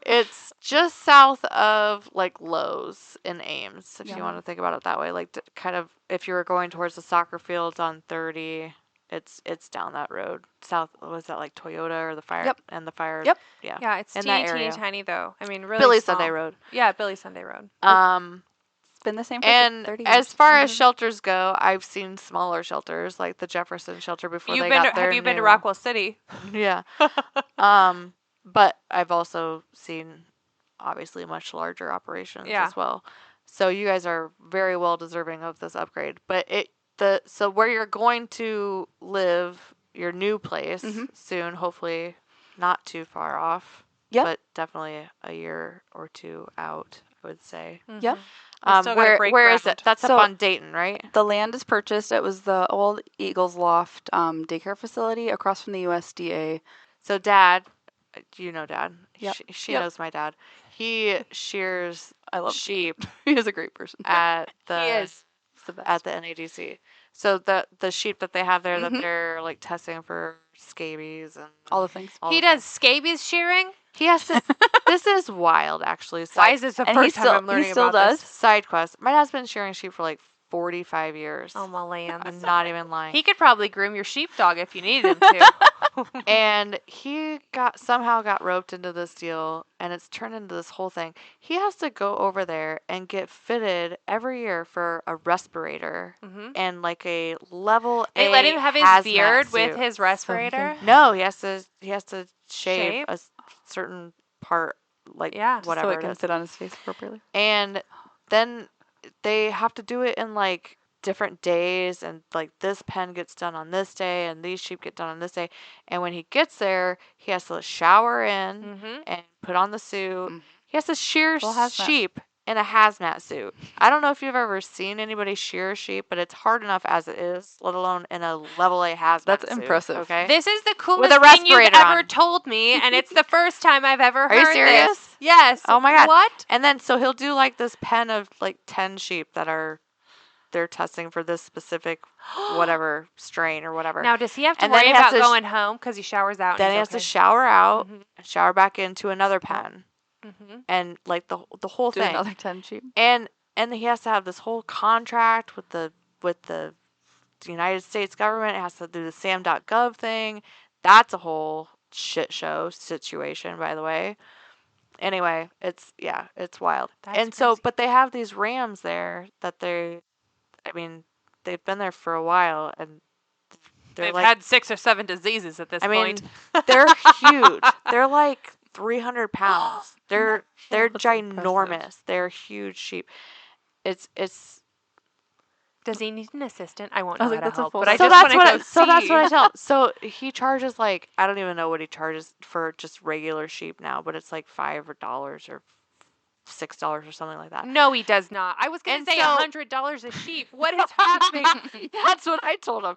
It's just south of like Lowe's in Ames, if Yeah. you want to think about it that way. Like kind of if you were going towards the soccer fields on 30, it's down that road. South was that like Toyota or the fire Yep. and the fire. Yep. Yeah. Yeah, it's In that teeny, teeny area. tiny though. I mean, really Billy small. Sunday Road. Yeah, Billy Sunday Road. it's been the same for And 30 years. as far as Mhm. shelters go, I've seen smaller shelters like the Jefferson shelter before You've they been got to, their have you been to new- Rockwell City? Yeah. But I've also seen obviously much larger operations Yeah. as well. So you guys are very well deserving of this upgrade. But so where you're going to live, your new place Mhm. soon, hopefully not too far off. Yep. But definitely a year or two out, I would say. Yep. We still gotta break Where is ground. it? That's So- up on Dayton, right? The land is purchased. It was the old Eagles Loft daycare facility across from the USDA. So Dad, you know Dad. Yep. She Yep. knows my dad. He shears I love sheep He is a great person. at the He is. He's the best. at the NADC. So the sheep that they have there that Mhm. they're like testing for scabies and All the things. all He the does things. scabies shearing? He has to. This is wild, actually. Why is this the And he first time still- I'm learning he still about does? this? Side quest. My dad's been shearing sheep for like 45 years. Oh, my I'm lands. not even lying. He could probably groom your sheepdog if you needed him to. And he somehow got roped into this deal, and it's turned into this whole thing. He has to go over there and get fitted every year for a respirator hmm and like a level They A let him have his hazmat beard with suit. his respirator? No, he has to shave Shave? a certain part, like Yeah. Just so whatever so it it can is. fit on his face appropriately. And then they have to do it in like different days, and like this pen gets done on this day and these sheep get done on this day, and when he gets there he has to shower in hmm and put on the suit. Mhm. He has to shear Full hazmat. sheep in a hazmat suit. I don't know if you've ever seen anybody shear sheep, but it's hard enough as it is, let alone in a level A hazmat That's suit, impressive. okay. This is the With coolest a thing you've respirator ever on. told me, and it's the first time I've ever Are you heard serious? this. Yes. Oh my God. What? And then so he'll do like this pen of like 10 sheep that they're testing for this specific whatever strain or whatever. Now, does he have to And then worry he has about to going home because he showers out? Then and he he's has to okay? shower out, Mhm. and shower back into another pen, Mhm. and like the whole Do thing. another 10 sheep. And he has to have this whole contract with the United States government. It has to do the sam.gov thing. That's a whole shit show situation, by the way. Anyway, it's wild. That's and so, crazy. but they have these rams there that they've been there for a while, and they're They've like, had 6 or 7 diseases at this I mean, point. they're huge. They're like 300 pounds. They're That's ginormous. impressive. They're huge sheep. It's Does he need an assistant? I won't I know was how like, to that's a help, full but I so just that's want to what go so that's what I see. tell. So he charges like, I don't even know what he charges for just regular sheep now, but it's like $5 or $6 or something like that. No, he does not. I was going And to say so- $100 a sheep. What is happening? That's what I told him.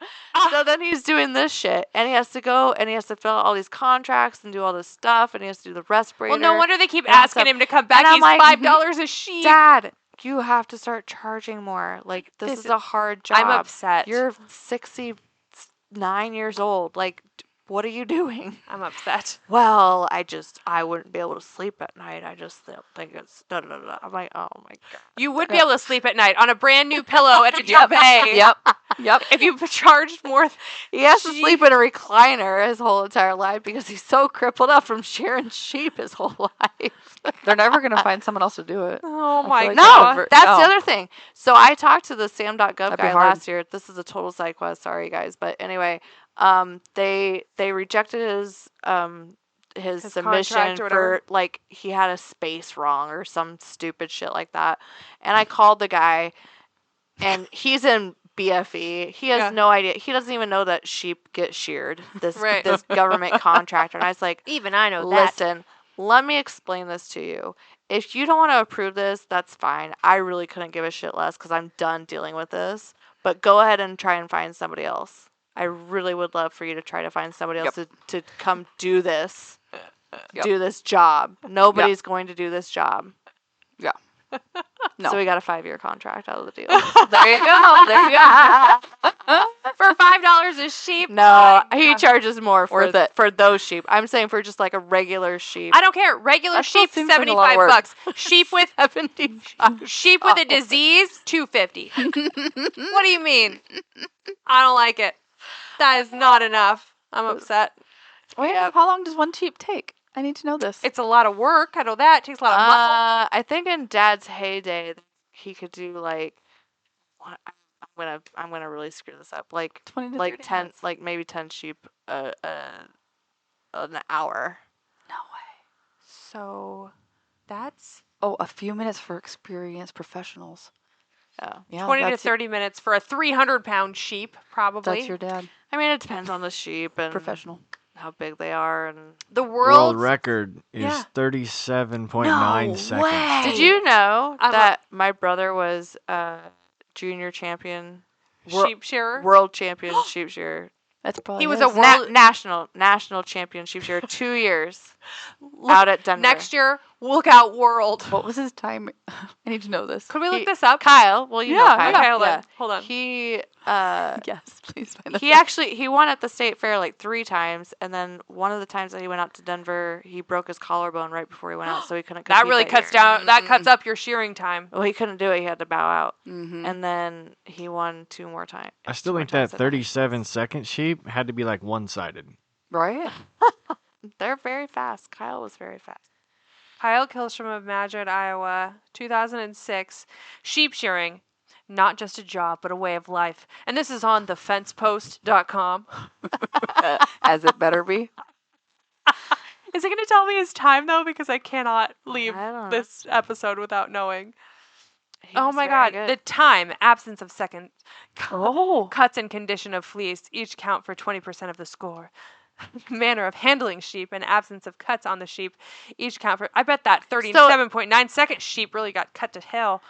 So then he's doing this shit, and he has to go and he has to fill out all these contracts and do all this stuff, and he has to do the respirator. Well, no wonder they keep and all asking stuff. him to come back. I'm He's like, $5 a sheep. Dad, you have to start charging more. Like this This is is- a hard job. I'm upset. You're 69 years old. Like what are you doing? I'm upset. Well, I wouldn't be able to sleep at night. I just don't think it's da da da. I'm like, oh my god. You would be able to sleep at night on a brand new pillow at a cafe. Yep. If you charged more. He has to sleep in a recliner his whole entire life because he's so crippled up from shearing sheep his whole life. They're never gonna find someone else to do it. Oh I my feel like god. No, that's the other thing. So I talked to the sam.gov That'd be guy hard. last year. This is a total side quest. Sorry, guys. But anyway, they rejected his submission contract or whatever. for like he had a space wrong or some stupid shit like that. And I called the guy, and he's in BFE. He has Yeah. no idea. He doesn't even know that sheep get sheared. This Right. this government contractor. And I was like, Even I know that. listen, let me explain this to you. If you don't want to approve this, that's fine. I really couldn't give a shit less because I'm done dealing with this. But go ahead and try and find somebody else. I really would love for you to try to find somebody else to come do this. Do this job. Nobody's going to do this job. Yeah. No. So we got a 5-year contract out of the deal. There you go. There you go. For $5 a sheep? No, Oh, he God. charges more for Worth it. for those sheep. I'm saying for just like a regular sheep. I don't care. Regular That still sheep, seems like a lot of work. $75. Sheep with 75. sheep with a disease, $250. What do you mean? I don't like it. That is not enough. I'm upset. Wait, Yeah. how long does one sheep take? I need to know this. It's a lot of work. I know that. It takes a lot of muscle. I think in Dad's heyday, he could do like, I'm gonna really screw this up. Like 20 to 30 10, minutes. like maybe 10 sheep an hour. No way. So that's Oh, a few minutes for experienced professionals. Yeah. Yeah, 20 to that's 30 minutes for a 300-pound sheep, probably. That's your dad. I mean, it depends on the sheep and Professional. how big they are and. The World world. record is Yeah. 37.9 No seconds. way. Did you know I'm a- that my brother was junior champion, Sheep shearer. world champion sheep shearer? That's probably He was his. a world- national champion sheep shearer 2 years out at Denver. Next year, look out world. What was his time? I need to know this. Could we look He- this up? Kyle, well, you know Yeah, Kyle. Okay, hold yeah. on. Hold on. He Yes, please find he actually he won at the state fair like 3 times, and then one of the times that he went out to Denver, he broke his collarbone right before he went out, so he couldn't. That compete really that cuts year. down. That cuts up your shearing time. Well, he couldn't do it. He had to bow out, Mm-hmm. and then he won 2 more times. I still think that 37-second sheep had to be like one-sided. Right? They're very fast. Kyle was very fast. Kyle Kilstrom of Madrid, Iowa, 2006. Sheep shearing, not just a job, but a way of life. And this is on thefencepost.com. As it better be. Is it going to tell me his time, though? Because I cannot leave I don't know. this episode without knowing. He Oh was my very God. good. The time, absence of seconds, Oh. cuts and condition of fleece each count for 20% of the score. Manner of handling sheep and absence of cuts on the sheep each count for. I bet that 37.9 second sheep really got cut to hell.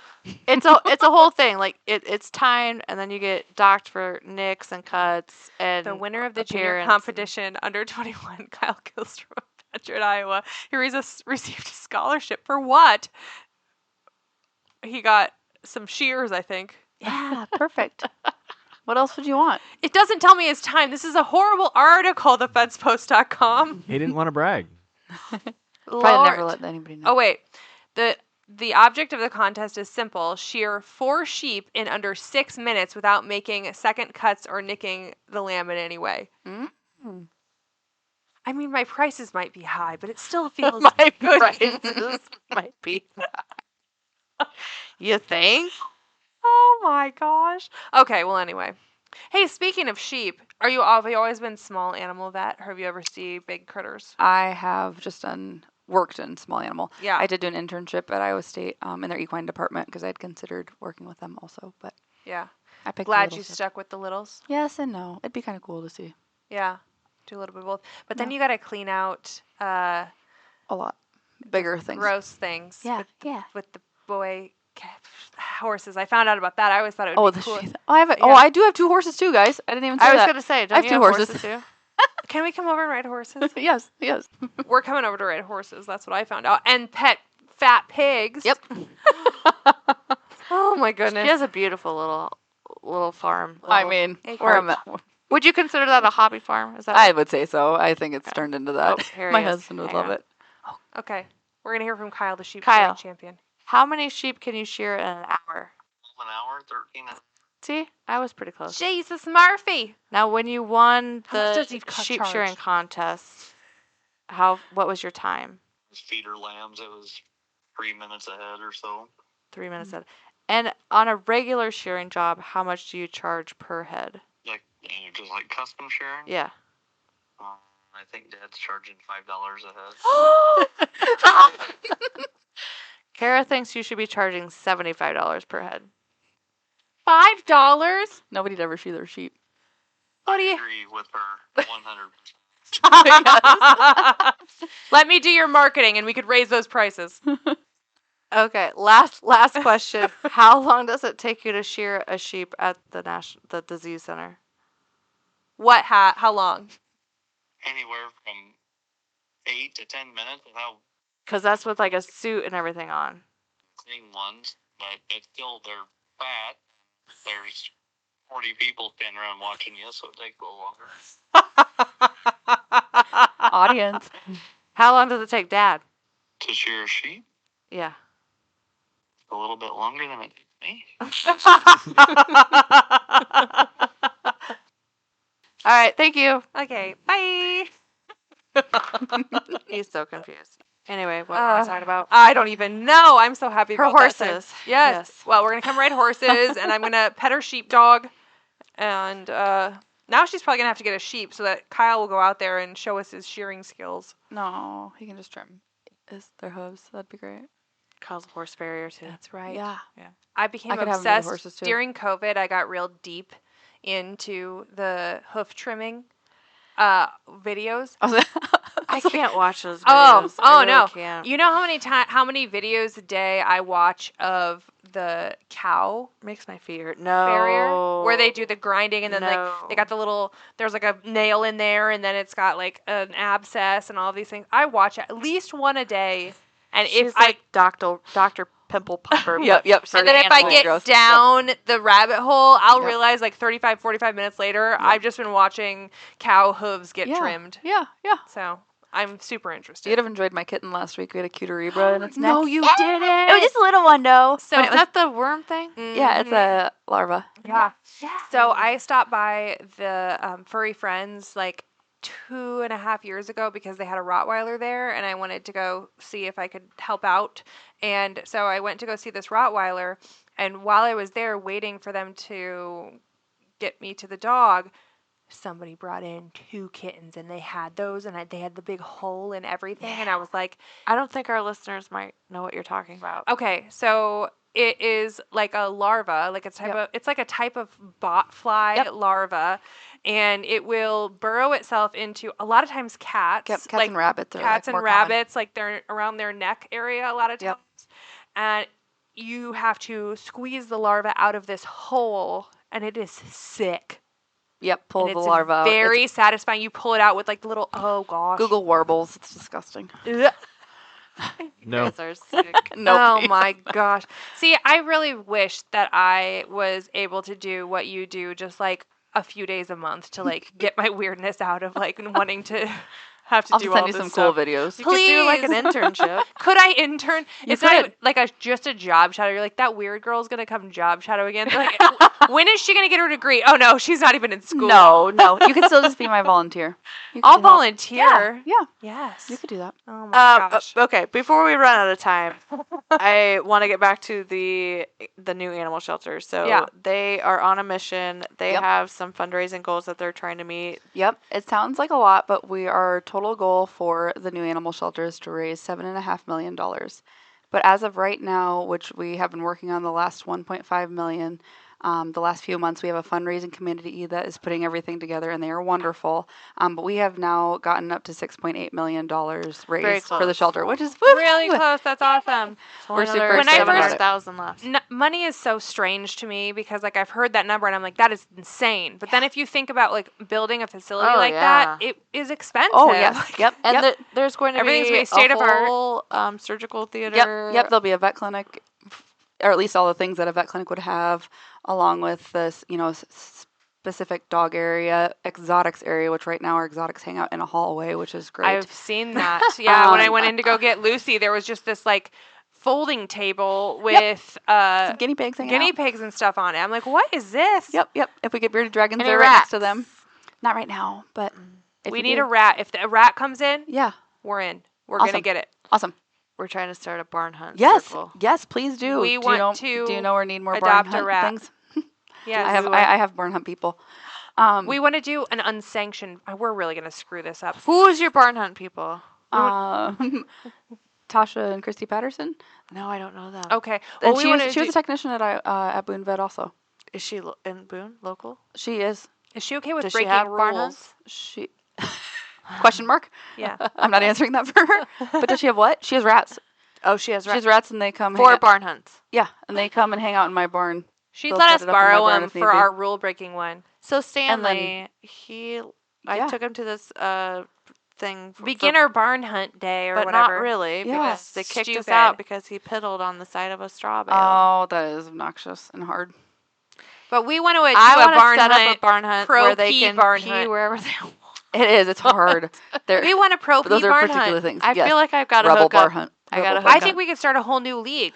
It's a whole thing. Like it's timed, and then you get docked for nicks and cuts. And The winner of the junior appearance. competition under 21, Kyle Kilstrom of Madrid, Iowa. He received a scholarship for what? He got some shears, I think. Yeah, perfect. What else would you want? It doesn't tell me his time. This is a horrible article, thefencepost.com. He didn't want to brag. Probably never let anybody know. Oh, wait. The object of the contest is simple. Shear 4 sheep in under 6 minutes without making second cuts or nicking the lamb in any way. Mm. I mean, my prices might be high, but it still feels My good. prices might be. You think? Oh my gosh. Okay, well anyway. Hey, speaking of sheep, have you always been small animal vet, or have you ever seen big critters? I have just worked in small animal. Yeah. I did do an internship at Iowa State in their equine department because I'd considered working with them also, but Yeah. I picked the Glad little you stuff. stuck with the littles. Yes and no. It'd be kind of cool to see. Yeah. Do a little bit of both. But then Yeah. you got to clean out A lot bigger things. gross things Yeah, yeah. with the boy horses. I found out about that. I always thought it Oh, would the be cool. sheath. Oh, I have. Yeah. Oh, I do have 2 horses too, guys. I didn't even say I was that. gonna say, I don't have you 2 have horses. too? Can we come over and ride horses? Yes, yes. We're coming over to ride horses. That's what I found out. And pet fat pigs. Yep. Oh my She goodness. has a beautiful little farm. I mean, acreage. where I'm at. Would you consider that a hobby farm? Is that I would say so. I think it's Okay. turned into that. Oh, here My he is. husband would Hang love on. it. Okay. We're going to hear from Kyle, the sheep Kyle. shearing champion. How many sheep can you shear in an hour? 13. See, I was pretty close. Jesus Murphy. Now, when you won How much the does he sheep charge? shearing contest, what was your time? Feeder lambs, it was 3 minutes ahead or so. 3 minutes in. And on a regular shearing job, how much do you charge per head? Like, just like custom sharing. Yeah. I think Dad's charging $5 a head. Kara thinks you should be charging $75 per head. $5? Nobody'd ever shear their sheep. What do you... agree with her 100%. Let me do your marketing and we could raise those prices. Okay, last question. How long does it take you to shear a sheep at the disease center? How long? Anywhere from 8 to 10 minutes without Because that's with like a suit and everything on. clean ones, but it's still, they're fat. There's 40 people standing around watching you, so it takes a little longer. Audience. How long does it take Dad? To shear a sheep, Yeah. a little bit longer than it takes me. All right, thank you. Okay, bye. He's so confused. Anyway, what were we talking about? I don't even know. I'm so happy Her about that time. horses. Yes. Yes. Well, we're going to come ride horses, and I'm going to pet her sheepdog. And now she's probably going to have to get a sheep so that Kyle will go out there and show us his shearing skills. No, he can just trim their hooves. That'd be great. Kyle's a horse farrier too. That's right. Yeah. I became I could have him do the obsessed. horses, too. During COVID, I got real deep into the hoof trimming videos. I can't watch those Oh, videos. I really no. can't. You know how many videos a day I watch of the cow Makes my feet hurt. farrier No. where they do the grinding and then like they got the little there's like a nail in there and then it's got like an abscess and all these things. I watch at least one a day, and She's if like Dr. Pimple Popper. Yep. for and then if I animals. get Gross. down the rabbit hole, I'll Yep. realize like 45 minutes later, I've just been watching cow hooves get trimmed. Yeah. So I'm super interested. You'd have enjoyed my kitten last week. We had a cuterebra in its neck. No, you didn't. It was just a little one, though. So Wait, is that the worm thing? Yeah, it's a larva. Yeah. So I stopped by the Furry Friends like 2.5 years ago because they had a Rottweiler there and I wanted to go see if I could help out. And so I went to go see this Rottweiler, and while I was there waiting for them to get me to the dog, somebody brought in 2 kittens and they had those and they had the big hole and everything. And I was like, I don't think our listeners might know what you're talking about. okay, so it is like a larva, like a type of it's like a type of botfly larva, and it will burrow itself into a lot of times cats. Cats like and rabbits. Are cats like and more common. rabbits, like they're around their neck area a lot of times. Yep. And you have to squeeze the larva out of this hole, and it is sick. Yep, pull And the it's larva out. very satisfying. You pull it out with like the little Google warbles. It's disgusting. No. You guys are sick. Nope. Oh my gosh. See, I really wish that I was able to do what you do just like a few days a month to like get my weirdness out of like wanting to have to I'll do send all you this some stuff. cool videos. You could do like an Please. internship. Could I intern? You It's not could. even, like just a job shadow. You're like, that weird girl's gonna come job shadow again. They're like, when is she gonna get her degree? Oh no, she's not even in school. No. You can still just be my volunteer. You can I'll do help. volunteer. Yeah, Yes. you could do that. Oh my gosh. Okay, before we run out of time, I want to get back to the new animal shelter. So Yeah. they are on a mission. They Yep. have some fundraising goals that they're trying to meet. Yep, it sounds like a lot, but our total goal for the new animal shelter is to raise $7.5 million. But as of right now, which we have been working on the last 1.5 million, the last few months, we have a fundraising committee that is putting everything together, and they are wonderful. But we have now gotten up to $6.8 million raised for the close. shelter, which is Really close. That's awesome. We're super When I excited about first- it. 700,000 left. Money is so strange to me because like I've heard that number and I'm like, that is insane. But then if you think about like building a facility Oh, like that, it is expensive. Oh, yes. Yep. And Yep. there's going to Everything's be gonna be state a of art. whole surgical theater. Yep. There'll be a vet clinic, or at least all the things that a vet clinic would have, along with this, specific dog area, exotics area, which right now our exotics hang out in a hallway, which is great. I've seen that. Yeah, when I Um, went in to go get Lucy, there was just this like folding table with Some guinea pigs hanging guinea out. pigs and stuff on it. I'm like, what is this? Yep. If we get bearded dragons, Any they're right next to rats? them. Not right now, but if We you need do- a rat. If a rat comes in, Yeah. we're in. We're gonna Awesome. get it. Awesome. We're trying to start a barn hunt Yes. circle. Yes, please do. We do you want know, to Do you know or need more adopt a barn hunt rat. things? Yes. I have barn hunt people. We want to do an unsanctioned. We're really gonna screw this up. Who's your barn hunt people? Tasha and Christy Patterson. No, I don't know them. Okay. And Well, we she want was to. a technician at Boone Vet also. Is she in Boone, local? She is. Is she okay with Does she breaking have rules? barn hunts? She question mark? Yeah. I'm not answering that for her. But does she have what? She has rats. Oh, she has She has rats and they come hang 4 out. barn hunts. Yeah, and they come and hang out in my barn. She'd They'll let set us it up in my borrow barn them if need for be. our rule breaking one. So Stanley, I Yeah. took him to this thing for Beginner barn hunt day or but whatever. not really Yeah. because they kicked us Stupid. out because he piddled on the side of a straw bale. Oh, that is obnoxious and hard. But we want to do I a want to barn set hunt. up a barn hunt pro where they pee can barn pee hunt. wherever they want. It is. It's hard. We want a pro But those pee are barn particular hunt. things. I Yes. feel like I've got to Rebel hook bar up. hunt. I gotta Rebel hook I up. think we could start a whole new league.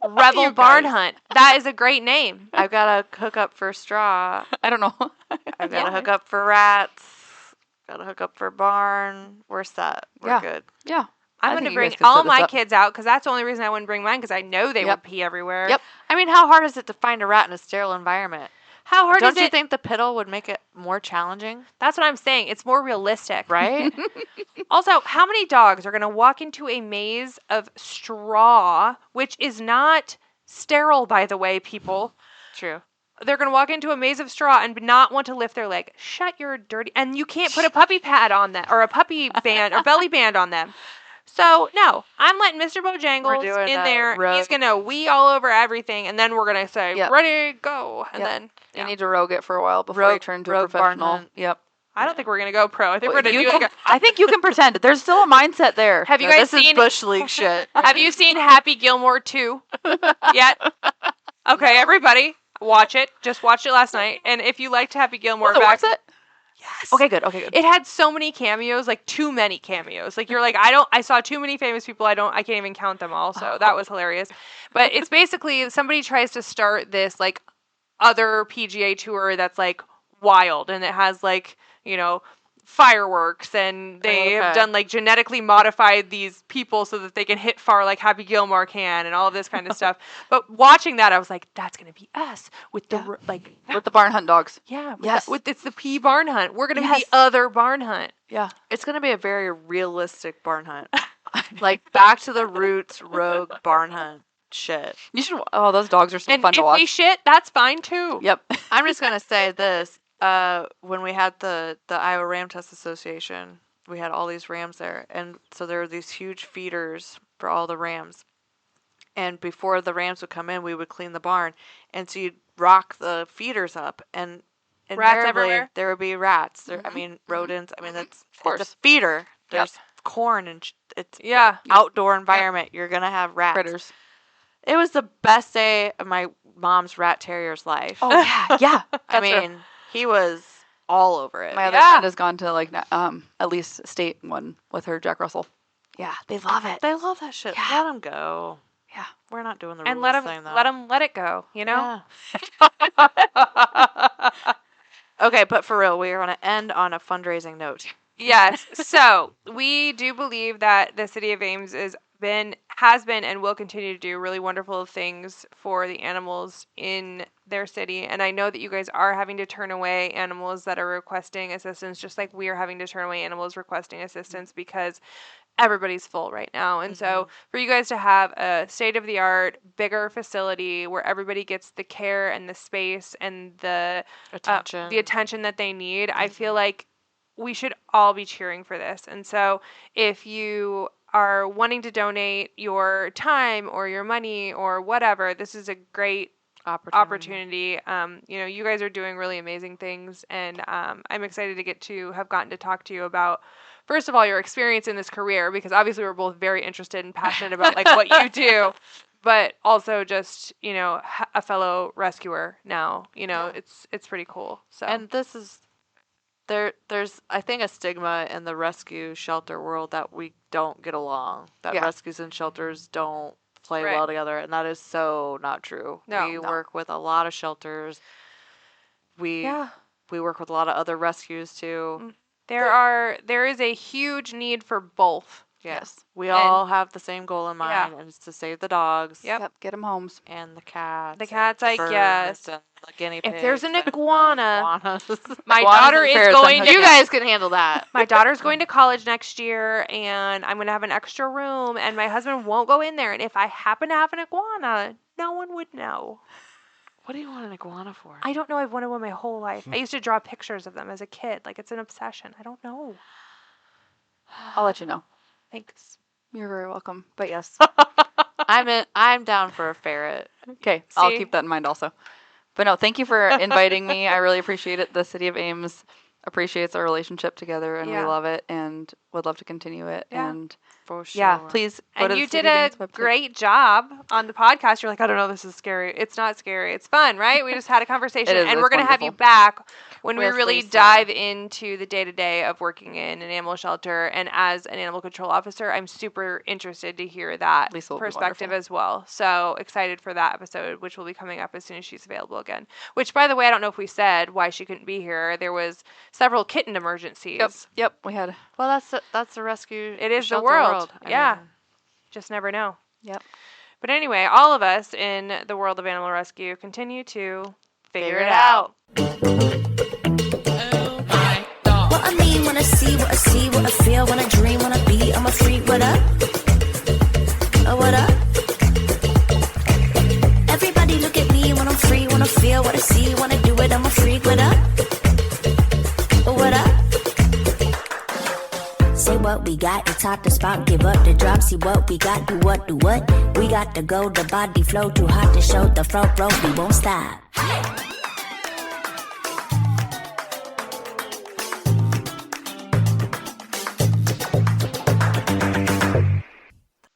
Rebel You barn guys. hunt. That is a great name. I've got to hook up for straw. I don't know. I've got to Yeah. hook up for rats. Got to hook up for barn. We're set. We're Yeah. good. Yeah. I'm I going think to you bring guys could set all this my up. kids out because that's the only reason I wouldn't bring mine because I know they Yep. would pee everywhere. Yep. I mean, how hard is it to find a rat in a sterile environment? How hard Don't is you it? think the piddle would make it more challenging? That's what I'm saying. It's more realistic. Right? Also, how many dogs are going to walk into a maze of straw, which is not sterile, by the way, people? True. They're going to walk into a maze of straw and not want to lift their leg. Shut your dirty... And you can't put a puppy pad on them, or a puppy band, or belly band on them. So, no, I'm letting Mr. Bojangles doing in that there. rogue. He's going to wee all over everything, and then we're going to say, Yep. ready, go. And Yep. then... You yeah. need to rogue it for a while before you Rogue- turn to a rogue barn professional. hunt. Yep. I don't think we're going to go pro. I think we're going to You do like can- a... I think you can pretend. There's still a mindset there. Have you No, guys this seen... is Bush League shit. Have you seen Happy Gilmore 2 yet? Okay, everybody, watch it. Just watched it last night. And if you liked Happy Gilmore, Was it back worth it? yes. Okay, good. Okay, good. It had so many cameos, like too many cameos. Like you're like, I saw too many famous people. I can't even count them all. So that was hilarious. But it's basically somebody tries to start this like other PGA tour that's like wild, and it has like, fireworks, and they have Okay. done like genetically modified these people so that they can hit far like Happy Gilmore can, and all of this kind of stuff. But watching that, I was like, that's gonna be us with the Yeah. With the barn hunt dogs. yeah, with Yes. it's the P barn hunt. We're gonna be Yes. the other barn hunt. Yeah. It's going to be a very realistic barn hunt. Like back to the roots rogue barn hunt shit. You should. Oh, those dogs are so And fun to if watch. they shit, that's fine too. Yep. I'm just going to say this. When we had the Iowa Ram Test Association, we had all these rams there. And so there were these huge feeders for all the rams. And before the rams would come in, we would clean the barn. And so you'd rock the feeders up. And Rats invariably, everywhere? there would be rats. There, I Mhm. mean, rodents. I mean, it's course. a feeder. There's corn and it's Yeah. outdoor environment. You're going to have rats. Critters. It was the best day of my mom's rat terrier's life. Oh yeah, yeah. I That's mean, he was all over it. My other Yeah. friend has gone to like at least state one with her Jack Russell. Yeah, they love it. They love that shit. Yeah. Let them go. Yeah. We're not doing the And rules let thing, though. them let it go. You know. Yeah. Okay, but for real, we are going to end on a fundraising note. Yes. So we do believe that the city of Ames has been and will continue to do really wonderful things for the animals in their city. And I know that you guys are having to turn away animals that are requesting assistance, just like we are having to turn away animals requesting assistance because everybody's full right now. And so for you guys to have a state-of-the-art, bigger facility where everybody gets the care and the space and the attention that they need, I feel like we should all be cheering for this. And so if you are wanting to donate your time or your money or whatever, this is a great opportunity. You guys are doing really amazing things, and I'm excited to have gotten to talk to you about, first of all, your experience in this career, because obviously we're both very interested and passionate about like what you do. but also just, you know, a fellow rescuer now. You know, it's pretty cool. So And this is there's I think a stigma in the rescue shelter world that we don't get along. That Yeah. rescues and shelters don't play Right. well together, and that is so not true. No, we no. work with a lot of shelters. We yeah. we work with a lot of other rescues too. There is a huge need for both. Yes. We And- all have the same goal in Yeah. mind, and it's to save the dogs. Yep. Get them homes. And the cats. The and cats, I birds guess. And the guinea pigs. If there's an and the iguana, iguanas. my Iguanas daughter and is ferrets going on to You guys can handle that. my daughter's going to college next year, and I'm going to have an extra room, and my husband won't go in there. And if I happen to have an iguana, no one would know. What do you want an iguana for? I don't know. I've wanted one my whole life. I used to draw pictures of them as a kid. Like, it's an obsession. I don't know. I'll let you know. Thanks. You're very welcome. But yes. I'm down for a ferret. Okay. I'll See? keep that in mind also. But no, thank you for inviting me. I really appreciate it. The city of Ames appreciates our relationship together, and we Yeah. love it, and would love to continue it. Yeah. And For sure. yeah, please go And to the you City did of a Ames website. great job on the podcast. You're like, I don't know, this is scary. It's not scary. It's fun, right? We just had a conversation, It is, and we're it's going to have you wonderful. back when we With really Lisa. dive into the day-to-day of working in an animal shelter. And as an animal control officer, I'm super interested to hear that Lisa will be perspective wonderful. as well. So excited for that episode, which will be coming up as soon as she's available again. Which, by the way, I don't know if we said why she couldn't be here. There was several kitten emergencies. Yep. We had. Well, that's a rescue. It is the shelter world. I Yeah. mean, Just never know. Yep. But anyway, all of us in the world of animal rescue continue to figure Figure it it out. Oh my dog. What I mean when I see, what I see, what I feel, when I dream, when I be, I'm a freak, what up? Oh, what up? Everybody look at me when I'm free, when I feel, what I see, when I do it, I'm a freak, what up? Oh, what up? Say what we got, it's hot to spot, give up the drop, see what we got, do what, We got to go, the body flow, too hot to show, the front row, we won't stop.